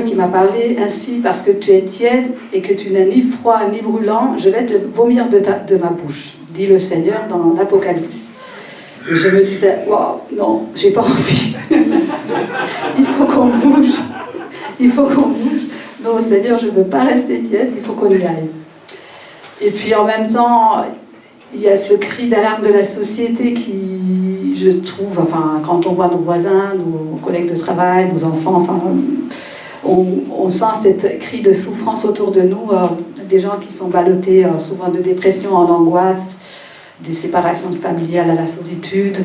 qui m'a parlé ainsi: parce que tu es tiède et que tu n'es ni froid ni brûlant, je vais te vomir de ma bouche, dit le Seigneur dans l'Apocalypse. Et je me disais, waouh, non, j'ai pas envie. Il faut qu'on bouge. Il faut qu'on bouge. Non, Seigneur, je ne veux pas rester tiède, il faut qu'on y aille. Et puis en même temps, il y a ce cri d'alarme de la société qui, je trouve, quand on voit nos voisins, nos collègues de travail, nos enfants, on sent cette cri de souffrance autour de nous, des gens qui sont ballottés souvent de dépression en angoisse, des séparations familiales à la solitude,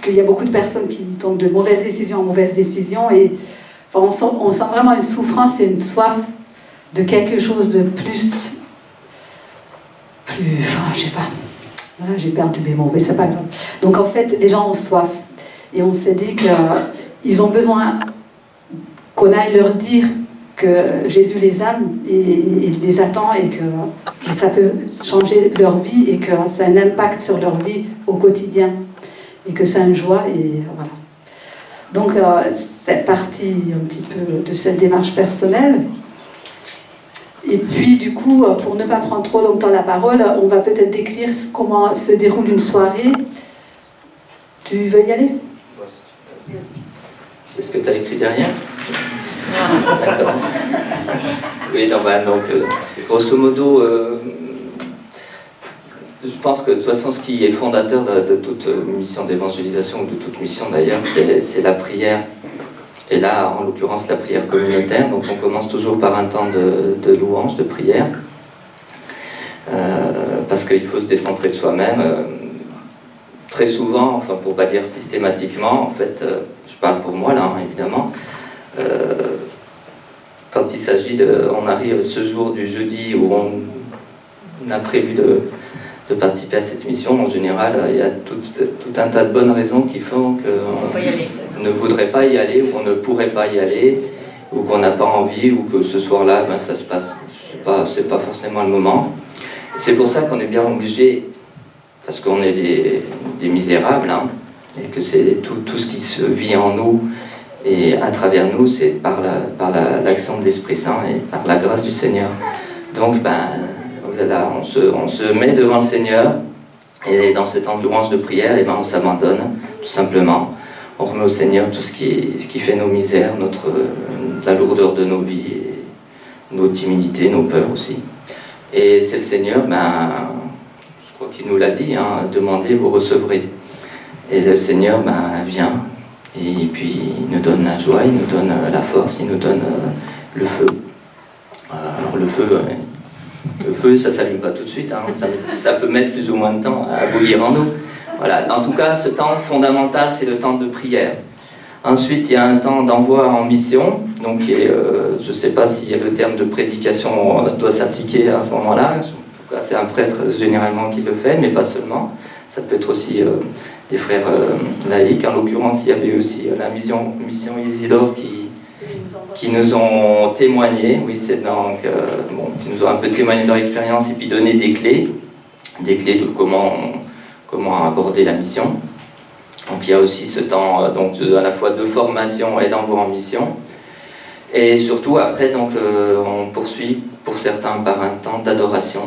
qu'il y a beaucoup de personnes qui tombent de mauvaises décisions en mauvaises décisions, et on sent vraiment une souffrance et une soif de quelque chose de plus, je sais pas, voilà, j'ai perdu mes mots, mais c'est pas grave. Donc en fait, les gens ont soif, et on s'est dit qu'ils ont besoin qu'on aille leur dire que Jésus les aime et il les attend et que ça peut changer leur vie et que ça a un impact sur leur vie au quotidien et que c'est une joie et voilà. Donc c'est parti un petit peu de cette démarche personnelle. Et puis du coup, pour ne pas prendre trop longtemps la parole, on va peut-être décrire comment se déroule une soirée. Tu veux y aller? C'est ce que tu as écrit derrière? D'accord. Oui, donc grosso modo, je pense que de toute façon, ce qui est fondateur de toute mission d'évangélisation, ou de toute mission d'ailleurs, c'est la prière. Et là, en l'occurrence, la prière communautaire. Donc on commence toujours par un temps de louange, de prière, parce qu'il faut se décentrer de soi-même. Très souvent, enfin pour pas dire systématiquement, en fait, je parle pour moi là, hein, évidemment, quand il s'agit on arrive ce jour du jeudi où on a prévu de participer à cette mission, en général, il y a tout un tas de bonnes raisons qui font qu'on ne voudrait pas y aller, ou qu'on ne pourrait pas y aller, ou qu'on n'a pas envie, ou que ce soir-là, ben, ça se passe, c'est pas forcément le moment. C'est pour ça qu'on est bien obligé, parce qu'on est des misérables, hein, et que c'est tout ce qui se vit en nous et à travers nous, c'est par l'action de l'Esprit Saint et par la grâce du Seigneur. Donc, ben, voilà, on se met devant le Seigneur, et dans ce temps de louange de prière, et ben, on s'abandonne, tout simplement. On remet au Seigneur tout ce qui fait nos misères, la lourdeur de nos vies, et nos timidités, nos peurs aussi. Et c'est le Seigneur, ben, je crois qu'il nous l'a dit, hein, demandez, vous recevrez. Et le Seigneur ben, vient, et puis il nous donne la joie, il nous donne la force, il nous donne le feu. Alors le feu, ça ne s'allume pas tout de suite, hein, ça peut mettre plus ou moins de temps à bouillir en nous. Voilà. En tout cas, ce temps fondamental, c'est le temps de prière. Ensuite, il y a un temps d'envoi en mission, donc je ne sais pas si le terme de prédication doit s'appliquer à ce moment-là. En tout cas, c'est un prêtre généralement qui le fait, mais pas seulement. Ça peut être aussi des frères laïcs. En l'occurrence, il y avait aussi la mission Isidore qui nous ont témoigné, oui, c'est donc, qui nous ont un peu témoigné de leur expérience et puis donné des clés de comment aborder la mission. Donc il y a aussi ce temps donc, à la fois de formation et d'envoi en mission. Et surtout après, donc, on poursuit pour certains par un temps d'adoration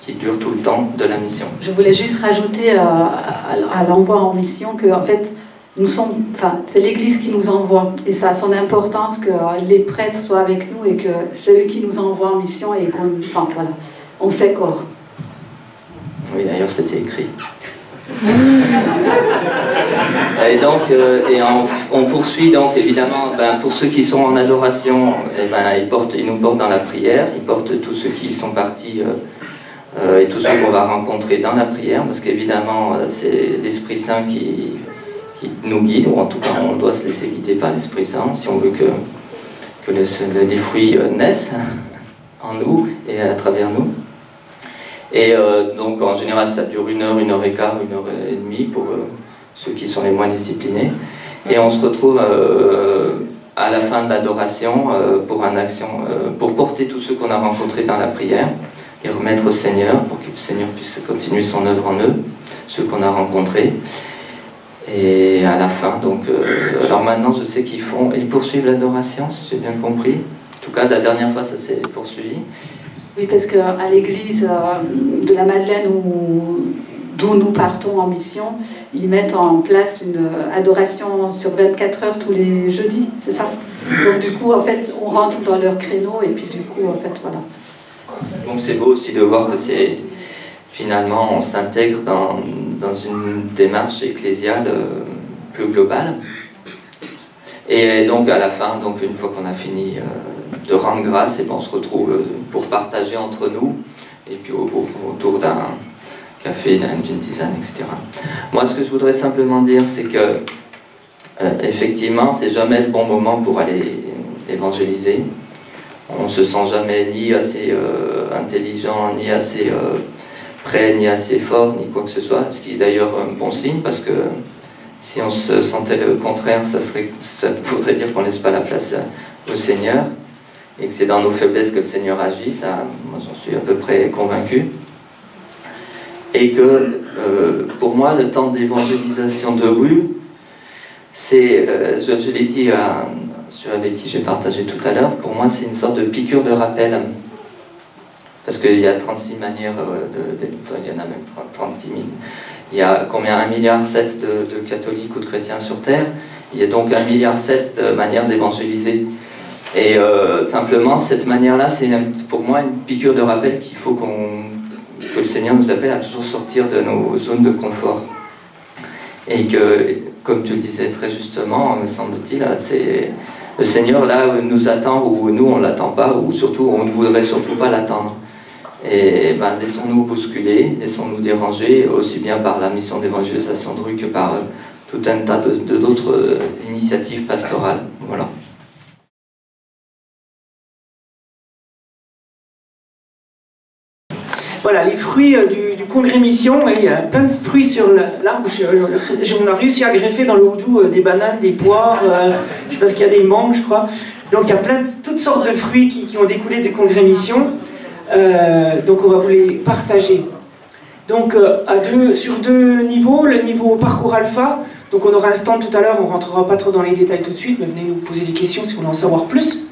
qui dure tout le temps de la mission. Je voulais juste rajouter à l'envoi en mission que en fait, c'est l'Église qui nous envoie et ça a son importance que les prêtres soient avec nous et que c'est eux qui nous envoient en mission et on fait corps. Oui, d'ailleurs c'était écrit. Et donc, on poursuit donc évidemment, ben, pour ceux qui sont en adoration, ils nous portent dans la prière, ils portent tous ceux qui sont partis et tous ceux qu'on va rencontrer dans la prière, parce qu'évidemment c'est l'Esprit Saint qui nous guide, ou en tout cas on doit se laisser guider par l'Esprit Saint si on veut que les fruits naissent en nous et à travers nous. Et donc en général ça dure 1 heure, 1 heure et quart, 1 heure et demie pour ceux qui sont les moins disciplinés. Et on se retrouve à la fin de l'adoration pour porter tous ceux qu'on a rencontrés dans la prière, les remettre au Seigneur pour que le Seigneur puisse continuer son œuvre en eux, ceux qu'on a rencontrés. Et à la fin, donc, alors maintenant je sais ils poursuivent l'adoration, si j'ai bien compris. En tout cas, la dernière fois ça s'est poursuivi. Oui, parce qu'à l'église de la Madeleine d'où nous partons en mission, ils mettent en place une adoration sur 24 heures tous les jeudis, c'est ça? Donc du coup, en fait, on rentre dans leur créneau et puis du coup, en fait, voilà. Donc c'est beau aussi de voir que finalement, on s'intègre dans une démarche ecclésiale plus globale. Et donc à la fin, donc, une fois qu'on a fini de rendre grâce, et ben, on se retrouve pour partager entre nous, et puis autour d'un café, d'une tisane, etc. Moi, ce que je voudrais simplement dire, c'est que effectivement, c'est jamais le bon moment pour aller évangéliser. On ne se sent jamais ni assez intelligent, ni assez prêt, ni assez fort, ni quoi que ce soit, ce qui est d'ailleurs un bon signe, parce que Si on se sentait le contraire, ça voudrait dire qu'on ne laisse pas la place au Seigneur et que c'est dans nos faiblesses que le Seigneur agit. Ça, moi, j'en suis à peu près convaincu. Et que pour moi, le temps d'évangélisation de rue, c'est, je l'ai dit à ceux avec qui j'ai partagé tout à l'heure, pour moi c'est une sorte de piqûre de rappel. Parce qu'il y a 36 manières, enfin il y en a même 36 000. Il y a combien 1,7 milliard de catholiques ou de chrétiens sur Terre. Il y a donc 1,7 milliard de manières d'évangéliser. Et simplement, cette manière-là, c'est pour moi une piqûre de rappel qu'il faut que le Seigneur nous appelle à toujours sortir de nos zones de confort. Et que, comme tu le disais très justement, me semble-t-il, c'est le Seigneur là nous attend où nous on ne l'attend pas, ou surtout on ne voudrait surtout pas l'attendre. Et laissons-nous bousculer, laissons-nous déranger, aussi bien par la mission d'évangélisation de rue que par tout un tas d'autres initiatives pastorales. Voilà. Voilà, les fruits du congrès mission, il y a plein de fruits sur l'arbre. On a réussi à greffer dans le houdou des bananes, des poires, je sais pas ce qu'il y a, des mangues, je crois. Donc il y a toutes sortes de fruits qui ont découlé du congrès mission. Donc on va vous les partager. Donc sur deux niveaux, le niveau parcours alpha, donc on aura un stand tout à l'heure, on ne rentrera pas trop dans les détails tout de suite, mais venez nous poser des questions si vous voulez en savoir plus.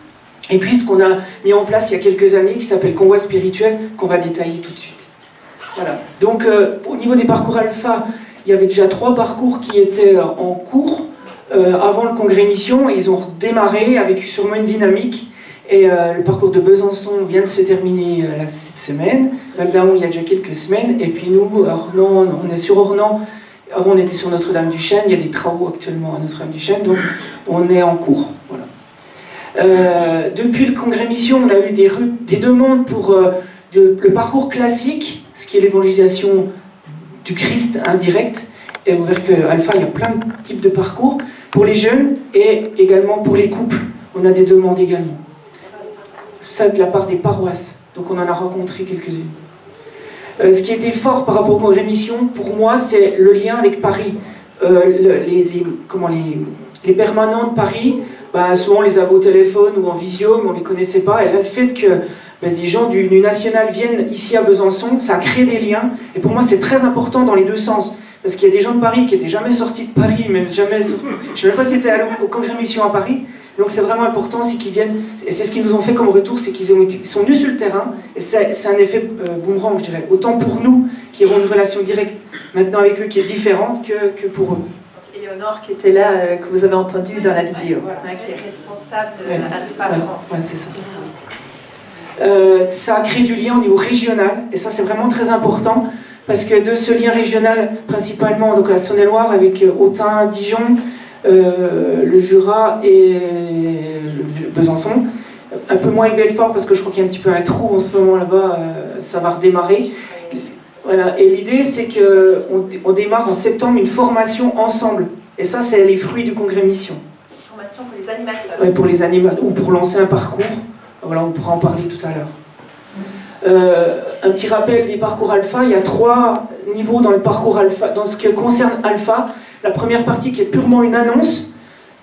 Et puis ce qu'on a mis en place il y a quelques années, qui s'appelle Convoi spirituel, qu'on va détailler tout de suite. Voilà. Donc au niveau des parcours alpha, il y avait déjà 3 parcours qui étaient en cours avant le congrès mission, et ils ont redémarré avec sûrement une dynamique. Et le parcours de Besançon vient de se terminer cette semaine. Val-d'Aon, il y a déjà quelques semaines. Et puis nous, Ornans, on est sur Ornans. Avant, on était sur Notre-Dame-du-Chêne. Il y a des travaux actuellement à Notre-Dame-du-Chêne. Donc, on est en cours. Voilà. Depuis le congrès mission, on a eu des demandes pour le parcours classique, ce qui est l'évangélisation du Christ indirect. Et vous verrez qu'Alpha, il y a plein de types de parcours pour les jeunes et également pour les couples. On a des demandes également. Ça de la part des paroisses, donc on en a rencontré quelques-unes. Ce qui était fort par rapport au congrès mission, pour moi, c'est le lien avec Paris. Les permanents de Paris, souvent on les avait au téléphone ou en visio, mais on ne les connaissait pas. Et là, le fait que des gens du national viennent ici à Besançon, ça a créé des liens. Et pour moi, c'est très important dans les deux sens. Parce qu'il y a des gens de Paris qui n'étaient jamais sortis de Paris, même jamais... Je ne sais même pas si c'était au congrès mission à Paris. Donc c'est vraiment important, c'est qu'ils viennent, et c'est ce qu'ils nous ont fait comme retour, c'est qu'ils sont venus sur le terrain, et c'est un effet boomerang, je dirais. Autant pour nous, qui avons une relation directe maintenant avec eux, qui est différente que pour eux. Éléonore qui était là, que vous avez entendu dans la vidéo, qui est responsable de Alpha France. Ouais, c'est ça. Ça a créé du lien au niveau régional, et ça c'est vraiment très important, parce que de ce lien régional, principalement donc la Saône-et-Loire, avec Autun, Dijon, le Jura et Besançon, un peu moins avec Belfort parce que je crois qu'il y a un petit peu un trou en ce moment là-bas, ça va redémarrer. Voilà. Et l'idée c'est qu'on démarre en septembre une formation ensemble, et ça c'est les fruits du congrès mission. Formation pour les animateurs. Ouais, pour les animateurs, ou pour lancer un parcours, voilà, on pourra en parler tout à l'heure. Un petit rappel des parcours alpha, il y a 3 niveaux dans le parcours alpha, dans ce qui concerne alpha. La première partie qui est purement une annonce,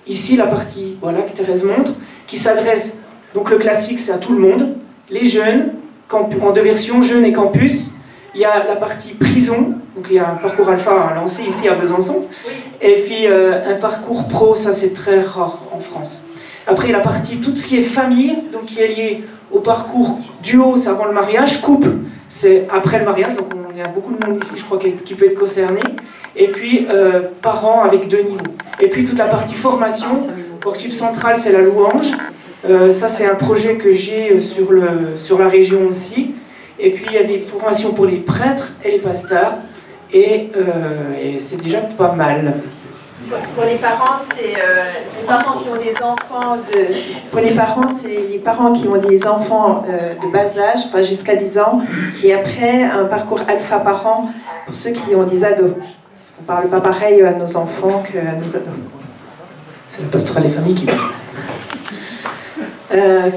ici la partie que Thérèse montre, qui s'adresse, donc le classique c'est à tout le monde, les jeunes, en 2 versions, jeunes et campus. Il y a la partie prison, donc il y a un parcours alpha à lancer ici à Besançon, et puis un parcours pro, ça c'est très rare en France. Après la partie, tout ce qui est famille, donc qui est lié au parcours duo, c'est avant le mariage, couple, c'est après le mariage, donc il y a beaucoup de monde ici, je crois, qui peut être concerné. Et puis parents avec 2 niveaux. Et puis toute la partie formation, workshop central c'est la louange, ça c'est un projet que j'ai sur la région aussi. Et puis il y a des formations pour les prêtres et les pasteurs, et c'est déjà pas mal. Pour les parents, c'est les parents qui ont des enfants Pour les parents, c'est les parents qui ont des enfants de bas âge, enfin jusqu'à 10 ans, et après un parcours alpha parents pour ceux qui ont des ados. Parce qu'on ne parle pas pareil à nos enfants qu'à nos ados. C'est la pastorale des familles qui parle.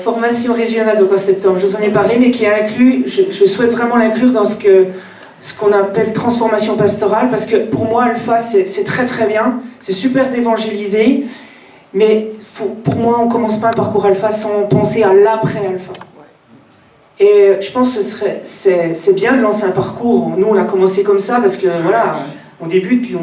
Formation régionale donc en septembre, je vous en ai parlé, mais qui a inclus, je souhaite vraiment l'inclure dans ce que ce qu'on appelle transformation pastorale, parce que pour moi, Alpha, c'est très très bien, c'est super d'évangéliser, mais pour moi, on ne commence pas un parcours Alpha sans penser à l'après-Alpha. Et je pense que c'est bien de lancer un parcours. Nous, on a commencé comme ça, parce que voilà, on débute, puis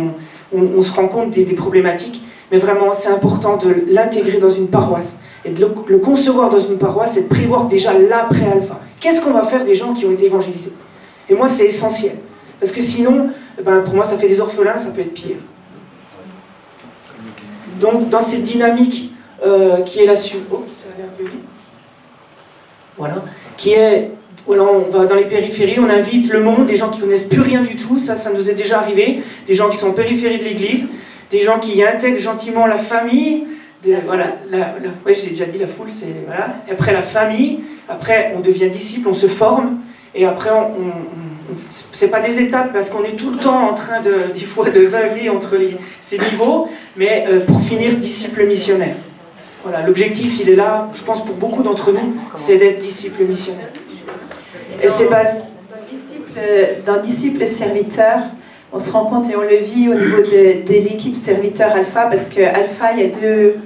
on se rend compte des problématiques, mais vraiment, c'est important de l'intégrer dans une paroisse. Et de le concevoir dans une paroisse, c'est de prévoir déjà l'après-Alpha. Qu'est-ce qu'on va faire des gens qui ont été évangélisés? Et moi, c'est essentiel. Parce que sinon, pour moi, ça fait des orphelins, ça peut être pire. Donc, dans cette dynamique qui est là-dessus... Oh, ça a l'air un peu vite. Voilà. Qui est... Voilà, on va dans les périphéries, on invite le monde, des gens qui ne connaissent plus rien du tout, ça nous est déjà arrivé, des gens qui sont en périphérie de l'église, des gens qui intègrent gentiment la famille, voilà, ouais, j'ai déjà dit la foule, c'est... Voilà. Et après la famille, après on devient disciple, on se forme, et après c'est pas des étapes, parce qu'on est tout le temps en train des fois de vaguer entre ces niveaux, mais pour finir disciple missionnaire. Voilà, l'objectif il est là, je pense pour beaucoup d'entre nous, c'est d'être disciple missionnaire. Et c'est basé... Dans disciple serviteur, on se rend compte et on le vit au niveau de l'équipe serviteur Alpha, parce que Alpha, il y a deux...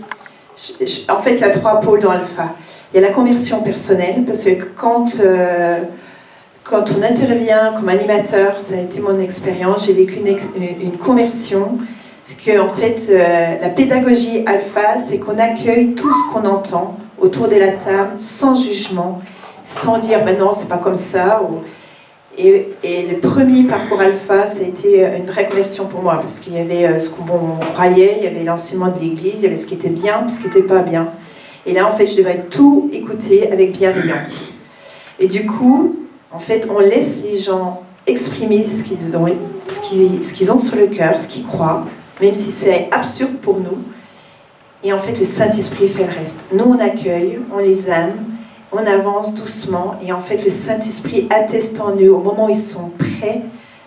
En fait, il y a 3 pôles dans Alpha. Il y a la conversion personnelle, parce que quand on intervient comme animateur, ça a été mon expérience, j'ai vécu une conversion. C'est que en fait, la pédagogie Alpha, c'est qu'on accueille tout ce qu'on entend autour de la table, sans jugement, sans dire ben non, c'est pas comme ça. Et le premier parcours Alpha, ça a été une vraie conversion pour moi, parce qu'il y avait ce qu'on croyait, il y avait l'enseignement de l'église, il y avait ce qui était bien, ce qui n'était pas bien. Et là, en fait, je devais tout écouter avec bienveillance. Et du coup, en fait, on laisse les gens exprimer ce qu'ils ont sur le cœur, ce qu'ils croient, même si c'est absurde pour nous. Et en fait, le Saint-Esprit fait le reste. Nous, on accueille, on les aime, on avance doucement, et en fait, le Saint-Esprit atteste en eux, au moment où ils sont prêts,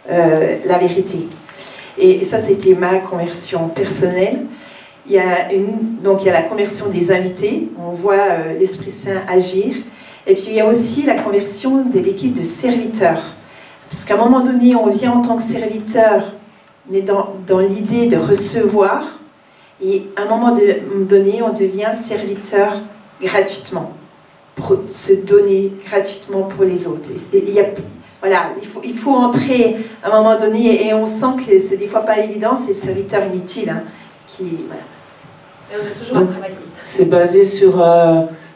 la vérité. Et ça, c'était ma conversion personnelle. Il y a la conversion des invités, on voit l'Esprit Saint agir. Et puis, il y a aussi la conversion de l'équipe de serviteurs. Parce qu'à un moment donné, on vient en tant que serviteur, mais dans l'idée de recevoir, et à un moment donné, on devient serviteur gratuitement, pour se donner gratuitement pour les autres. Il faut entrer à un moment donné, et on sent que c'est des fois pas évident, c'est le serviteur inutile. Hein, Mais on a toujours à travailler. C'est basé sur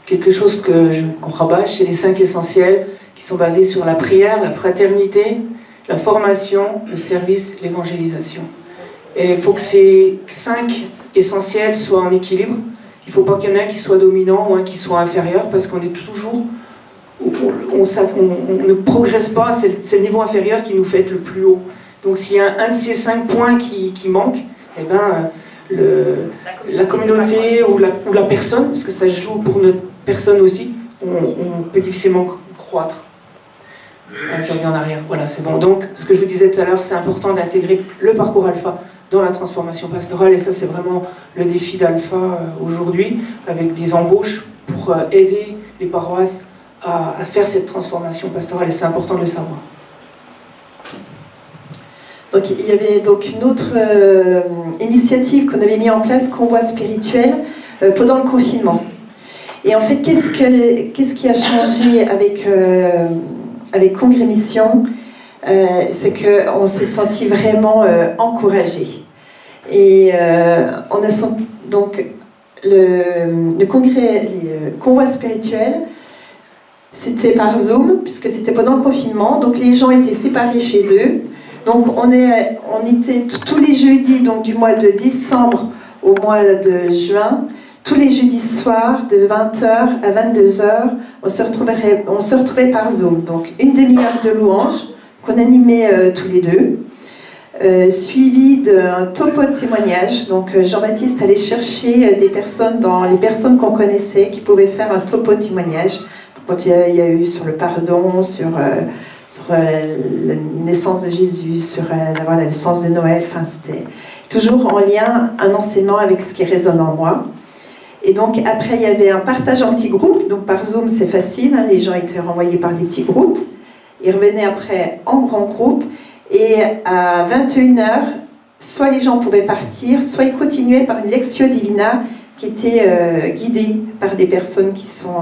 quelque chose qu'on rabâche, c'est les 5 essentiels, qui sont basés sur la prière, la fraternité, la formation, le service, l'évangélisation. Et il faut que ces 5 essentiels soient en équilibre. Il ne faut pas qu'il y en ait un qui soit dominant ou un qui soit inférieur, parce qu'on est toujours... On ne progresse pas, c'est le niveau inférieur qui nous fait être le plus haut. Donc s'il y a un de ces 5 points qui manque, eh ben, la communauté ou la personne, parce que ça joue pour notre personne aussi, on peut difficilement croître. Je reviens en arrière, voilà, c'est bon. Donc, ce que je vous disais tout à l'heure, c'est important d'intégrer le parcours Alpha dans la transformation pastorale, et ça, c'est vraiment le défi d'Alpha aujourd'hui, avec des embauches pour aider les paroisses à faire cette transformation pastorale, et c'est important de le savoir. Donc, il y avait donc une autre initiative qu'on avait mis en place, convoi spirituel, pendant le confinement. Et en fait, qu'est-ce qui a changé avec Congrémission, c'est qu'on s'est senti vraiment encouragé. Et on a senti, donc le convoi spirituel, c'était par Zoom, puisque c'était pendant le confinement, donc les gens étaient séparés chez eux. Donc on était tous les jeudis, donc du mois de décembre au mois de juin, tous les jeudis soirs, de 20h à 22h, on se retrouvait par Zoom. Donc une demi-heure de louange qu'on animait tous les deux, suivi d'un topo de témoignage. Donc Jean-Baptiste allait chercher des personnes, dans les personnes qu'on connaissait, qui pouvaient faire un topo de témoignage. Quand il y a eu sur le pardon, sur la naissance de Jésus, sur la naissance de Noël, enfin c'était toujours en lien, un enseignement avec ce qui résonne en moi. Et donc après il y avait un partage en petits groupes, donc par Zoom c'est facile, hein, les gens étaient renvoyés par des petits groupes. Ils revenaient après en grand groupe. Et à 21h, soit les gens pouvaient partir, soit ils continuaient par une Lectio Divina qui était guidée par des personnes qui sont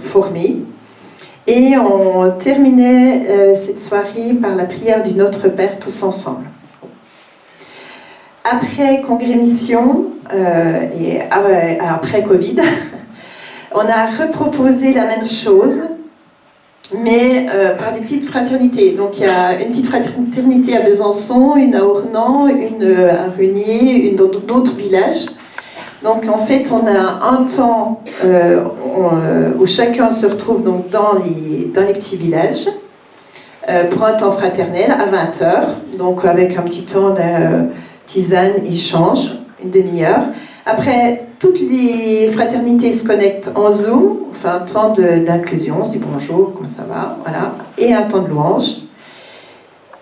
formées. Et on terminait cette soirée par la prière du Notre Père tous ensemble. Après Congrémission et après Covid, on a reproposé la même chose, mais par des petites fraternités. Donc il y a une petite fraternité à Besançon, une à Ornans, une à Runier, une dans d'autres villages. Donc en fait, on a un temps où chacun se retrouve donc dans les petits villages pour un temps fraternel à 20h, donc avec un petit temps de tisane, échange, une demi-heure. Après, toutes les fraternités se connectent en Zoom, on fait un temps d'inclusion, on se dit bonjour, comment ça va, voilà, et un temps de louange.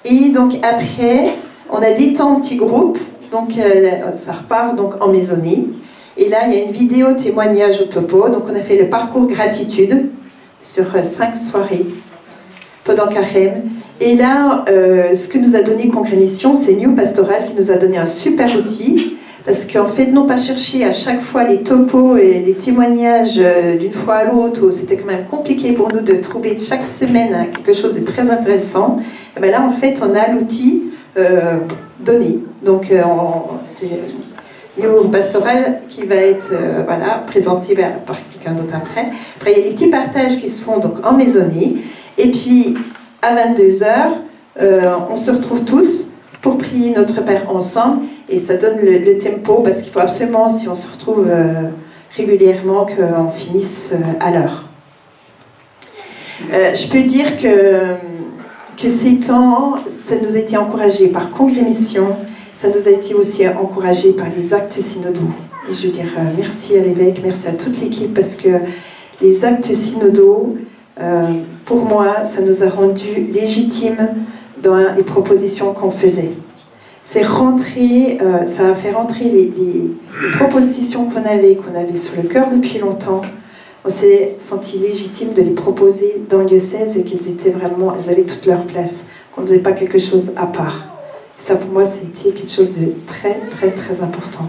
Et donc après, on a des temps de petits groupes, donc ça repart donc en maisonnée. Et là, il y a une vidéo témoignage au topo, donc on a fait le parcours gratitude sur 5 soirées pendant Carême. Et là, ce que nous a donné Congrémission, c'est New Pastoral qui nous a donné un super outil. Parce qu'en fait, non pas chercher à chaque fois les topos et les témoignages d'une fois à l'autre, où c'était quand même compliqué pour nous de trouver chaque semaine quelque chose de très intéressant, et bien là, en fait, on a l'outil donné. Donc, c'est New Pastoral qui va être présenté par quelqu'un d'autre après. Après, il y a des petits partages qui se font donc en maisonnée. Et puis, à 22h, on se retrouve tous pour prier Notre Père ensemble, et ça donne le tempo, parce qu'il faut absolument, si on se retrouve régulièrement, qu'on finisse à l'heure. Je peux dire que ces temps, ça nous a été encouragé par Congrémission, ça nous a été aussi encouragé par les actes synodaux. Et je veux dire merci à l'évêque, merci à toute l'équipe, parce que les actes synodaux, pour moi, ça nous a rendus légitimes dans les propositions qu'on faisait. C'est rentré, ça a fait rentrer les propositions qu'on avait sur le cœur depuis longtemps. On s'est senti légitime de les proposer dans le diocèse, et elles avaient toute leur place, qu'on ne faisait pas quelque chose à part. Ça, pour moi, c'était quelque chose de très, très, très important.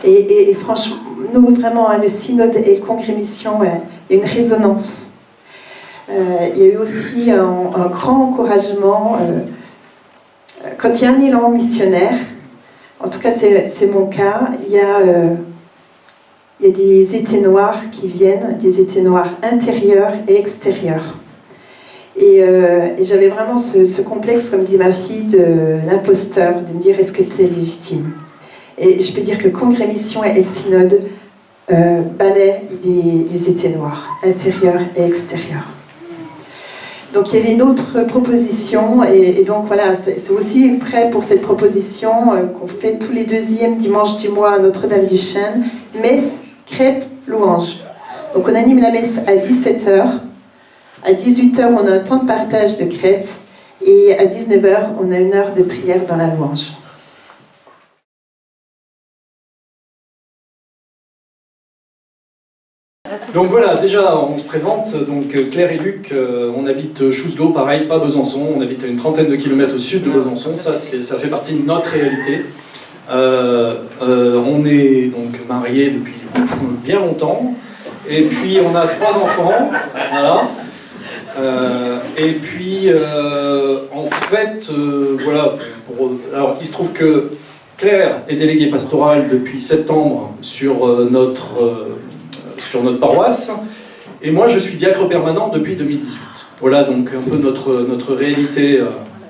Et franchement, nous, vraiment, le synode et le Congrémission, il y a une résonance. Il y a eu aussi un grand encouragement quand il y a un élan missionnaire. En tout cas, c'est mon cas. Il y a des étés noirs qui viennent, des étés noirs intérieurs et extérieurs. Et j'avais vraiment ce complexe, comme dit ma fille, de l'imposteur, de me dire est-ce que tu es légitime. Et je peux dire que Congrémission et le synode balaient les étés noirs, intérieurs et extérieurs. Donc il y avait une autre proposition, et donc voilà, c'est aussi prêt pour cette proposition qu'on fait tous les deuxièmes dimanches du mois à Notre-Dame-du-Chêne, messe, crêpe, louange. Donc on anime la messe à 17h, à 18h on a un temps de partage de crêpes, et à 19h on a une heure de prière dans la louange. Donc voilà, déjà on se présente, donc Claire et Luc, on habite Choussegot, pareil, pas Besançon, on habite à une trentaine de kilomètres au sud de Besançon, ça fait partie de notre réalité. On est donc mariés depuis bien longtemps, et puis on a 3 enfants, voilà. Et puis en fait, voilà, alors il se trouve que Claire est déléguée pastorale depuis septembre sur notre paroisse, et moi je suis diacre permanent depuis 2018. Voilà donc un peu notre réalité,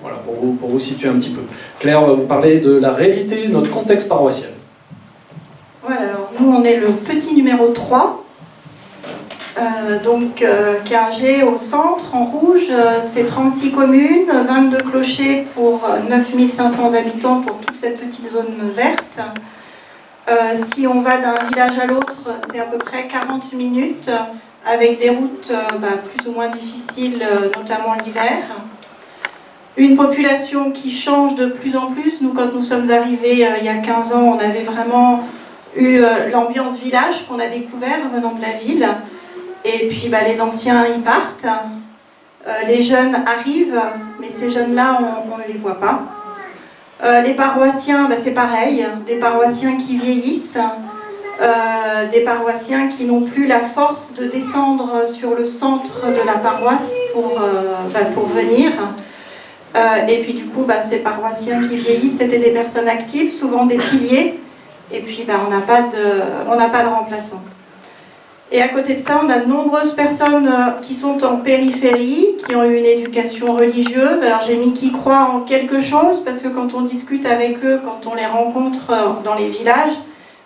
voilà, pour vous situer un petit peu. Claire va vous parler de la réalité de notre contexte paroissial. Voilà, alors nous on est le petit numéro 3, Quingé au centre, en rouge, c'est 36 communes, 22 clochers pour 9500 habitants pour toute cette petite zone verte. Si on va d'un village à l'autre, c'est à peu près 40 minutes, avec des routes plus ou moins difficiles, notamment l'hiver. Une population qui change de plus en plus. Nous, quand nous sommes arrivés il y a 15 ans, on avait vraiment eu l'ambiance village qu'on a découvert venant de la ville. Et puis les anciens y partent. Les jeunes arrivent, mais ces jeunes-là, on ne les voit pas. Les paroissiens, c'est pareil, des paroissiens qui vieillissent, des paroissiens qui n'ont plus la force de descendre sur le centre de la paroisse pour venir. Et puis du coup, ces paroissiens qui vieillissent, c'était des personnes actives, souvent des piliers, et puis on n'a pas de remplaçants. Et à côté de ça, on a de nombreuses personnes qui sont en périphérie, qui ont eu une éducation religieuse. Alors j'ai mis qui croient en quelque chose, parce que quand on discute avec eux, quand on les rencontre dans les villages,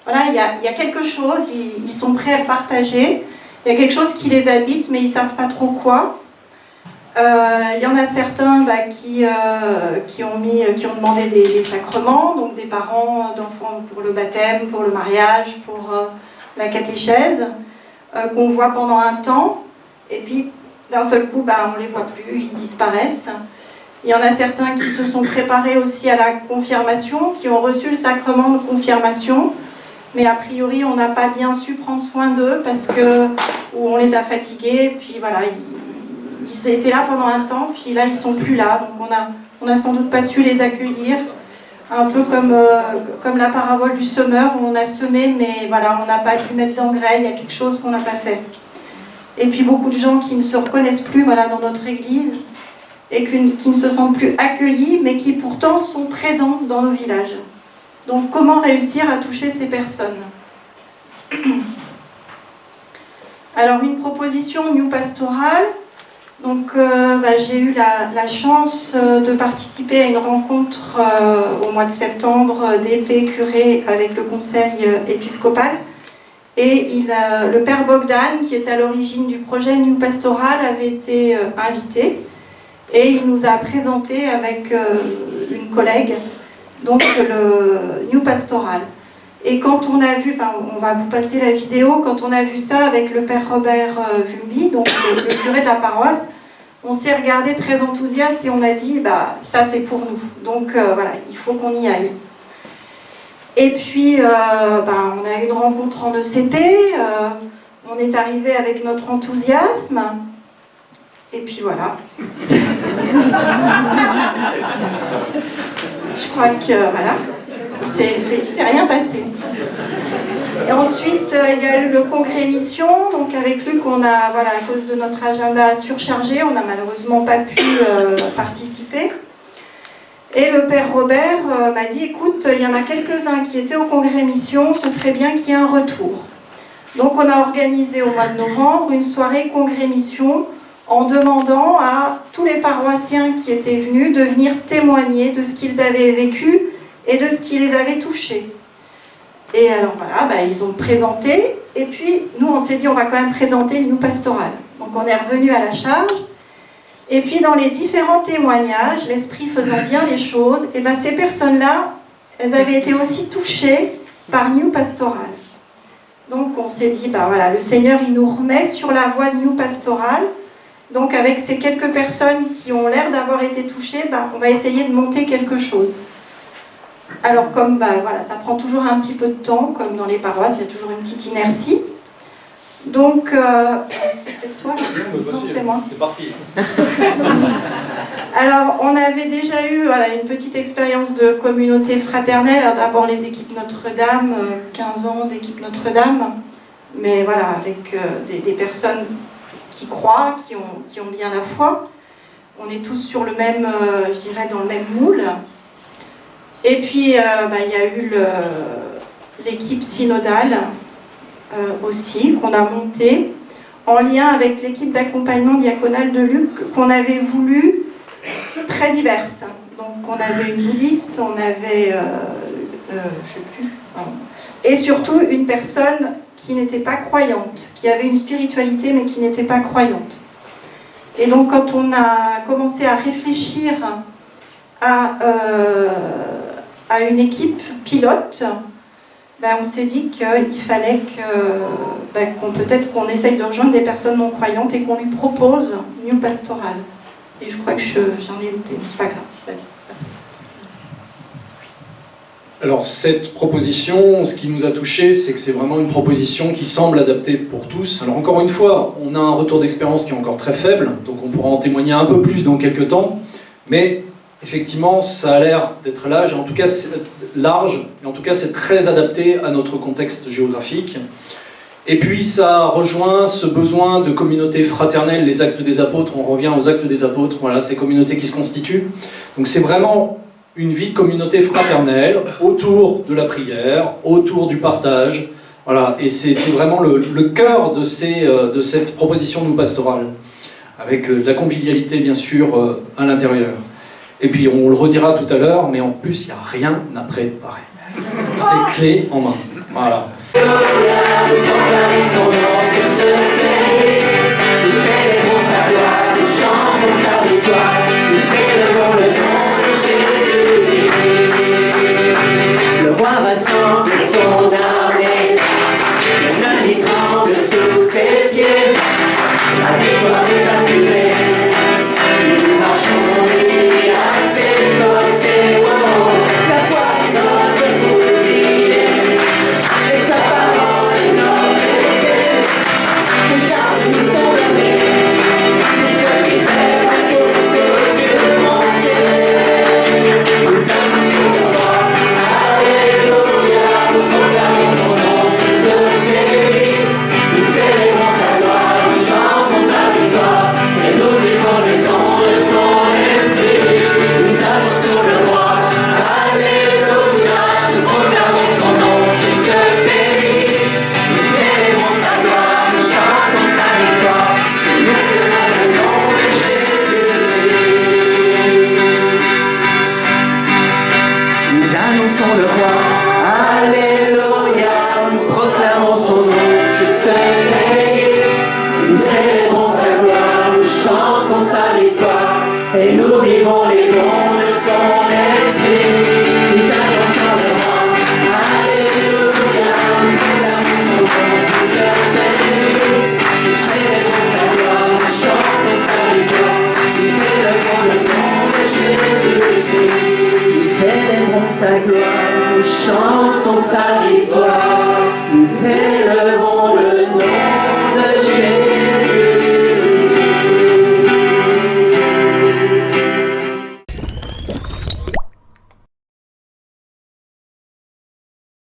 voilà, il y a quelque chose, ils sont prêts à le partager. Il y a quelque chose qui les habite, mais ils ne savent pas trop quoi. Il y en a certains qui ont demandé des sacrements, donc des parents d'enfants pour le baptême, pour le mariage, pour la catéchèse, qu'on voit pendant un temps, et puis d'un seul coup, on ne les voit plus, ils disparaissent. Il y en a certains qui se sont préparés aussi à la confirmation, qui ont reçu le sacrement de confirmation, mais a priori, on n'a pas bien su prendre soin d'eux, parce que ou on les a fatigués, puis voilà, ils étaient là pendant un temps, puis là, ils ne sont plus là, donc on n'a sans doute pas su les accueillir. Un peu comme la parabole du semeur, où on a semé, mais voilà, on n'a pas dû mettre d'engrais, il y a quelque chose qu'on n'a pas fait. Et puis beaucoup de gens qui ne se reconnaissent plus dans notre église, et qui ne se sentent plus accueillis, mais qui pourtant sont présents dans nos villages. Donc comment réussir à toucher ces personnes? Alors une proposition New Pastoral. Donc j'ai eu la chance de participer à une rencontre au mois de septembre d'épée curé avec le conseil épiscopal. Et le père Bogdan, qui est à l'origine du projet New Pastoral, avait été invité. Et il nous a présenté avec une collègue donc le New Pastoral. Et quand on a vu, on va vous passer la vidéo, quand on a vu ça avec le père Robert Vulby, donc le curé de la paroisse, on s'est regardé très enthousiaste et on a dit, ça c'est pour nous. Donc voilà, il faut qu'on y aille. Et puis, on a eu une rencontre en ECP, on est arrivé avec notre enthousiasme, et puis voilà. Je crois que, voilà, c'est rien passé. Et ensuite, il y a eu le congrès mission, donc avec Luc, on a, à cause de notre agenda surchargé, on n'a malheureusement pas pu participer. Et le père Robert m'a dit, écoute, il y en a quelques-uns qui étaient au congrès mission, ce serait bien qu'il y ait un retour. Donc on a organisé au mois de novembre une soirée congrès mission en demandant à tous les paroissiens qui étaient venus de venir témoigner de ce qu'ils avaient vécu et de ce qui les avait touchés. Et alors voilà, ils ont présenté, et puis nous on s'est dit on va quand même présenter le New Pastoral. Donc on est revenu à la charge, et puis dans les différents témoignages, l'esprit faisant bien les choses, et ces personnes-là, elles avaient été aussi touchées par New Pastoral. Donc on s'est dit, voilà, le Seigneur il nous remet sur la voie de New Pastoral. Donc avec ces quelques personnes qui ont l'air d'avoir été touchées, on va essayer de monter quelque chose. Alors comme voilà, ça prend toujours un petit peu de temps, comme dans les paroisses, il y a toujours une petite inertie. Donc, c'est peut-être toi? Non, c'est moi. C'est parti. Alors, on avait déjà eu une petite expérience de communauté fraternelle. Alors, d'abord les équipes Notre-Dame, 15 ans d'équipe Notre-Dame, mais voilà, avec des personnes qui croient, qui ont bien la foi. On est tous sur le même, je dirais, dans le même moule. Et puis, il y a eu l'équipe synodale aussi, qu'on a montée, en lien avec l'équipe d'accompagnement diaconal de Luc, qu'on avait voulu très diverse. Donc, on avait une bouddhiste, on avait, je sais plus, et surtout une personne qui n'était pas croyante, qui avait une spiritualité, mais qui n'était pas croyante. Et donc, quand on a commencé à réfléchir à une équipe pilote, on s'est dit qu'il fallait peut-être qu'on essaye de rejoindre des personnes non croyantes et qu'on lui propose New Pastoral. Et je crois que j'en ai loupé, mais c'est pas grave, vas-y. Alors cette proposition, ce qui nous a touché, c'est que c'est vraiment une proposition qui semble adaptée pour tous. Alors encore une fois, on a un retour d'expérience qui est encore très faible, donc on pourra en témoigner un peu plus dans quelques temps, mais effectivement, ça a l'air d'être large, et en tout cas c'est très adapté à notre contexte géographique. Et puis ça rejoint ce besoin de communauté fraternelle, les actes des apôtres, on revient aux actes des apôtres, voilà, ces communautés qui se constituent. Donc c'est vraiment une vie de communauté fraternelle, autour de la prière, autour du partage, voilà, et c'est vraiment le cœur de cette proposition de nous pastorale, avec la convivialité bien sûr à l'intérieur. Et puis on le redira tout à l'heure, mais en plus il n'y a rien à préparer. C'est clé en main, voilà. Nous proclamons son nom sur ce pays. Nous célébrons sa gloire, nous chantons sa victoire. Nous célébrons le nom de Jésus. Le roi rassemble son armée. L'ennemi tremble sous ses pieds. La victoire est assurée. Si nous marchons unis à ses côtés, oh, la foi est notre bouclier. Et sa parole est notre épée. Ses armes nous sont données. Mais que l'hiver pour nous surmonter. Nous annonçons le roi. Alléluia. Nous proclamons son nom sur ce pays. Nous célébrons sa gloire. Nous chantons sa victoire. Et nous vivons les dons de son esprit. Nous annonçons le roi. Alléluia. Nous proclamons son nom sur ce pays. Nous célébrons sa gloire, nous chantons sa victoire. Nous élevons le nom de Jésus. Nous annonçons le roi. Alléluia. Nous proclamons son nom sur ce pays. Nous célébrons sa gloire, nous chantons sa victoire. Et nous vivons les dons de son esprit. Nous annonçons le roi. Alléluia. Nous proclamons son nom sur ce pays. Nous célébrons sa gloire, nous chantons sa victoire. Nous élevons le nom de Jésus-Christ. Nous célébrons sa gloire, nous chantons sa victoire. Nous élevons le nom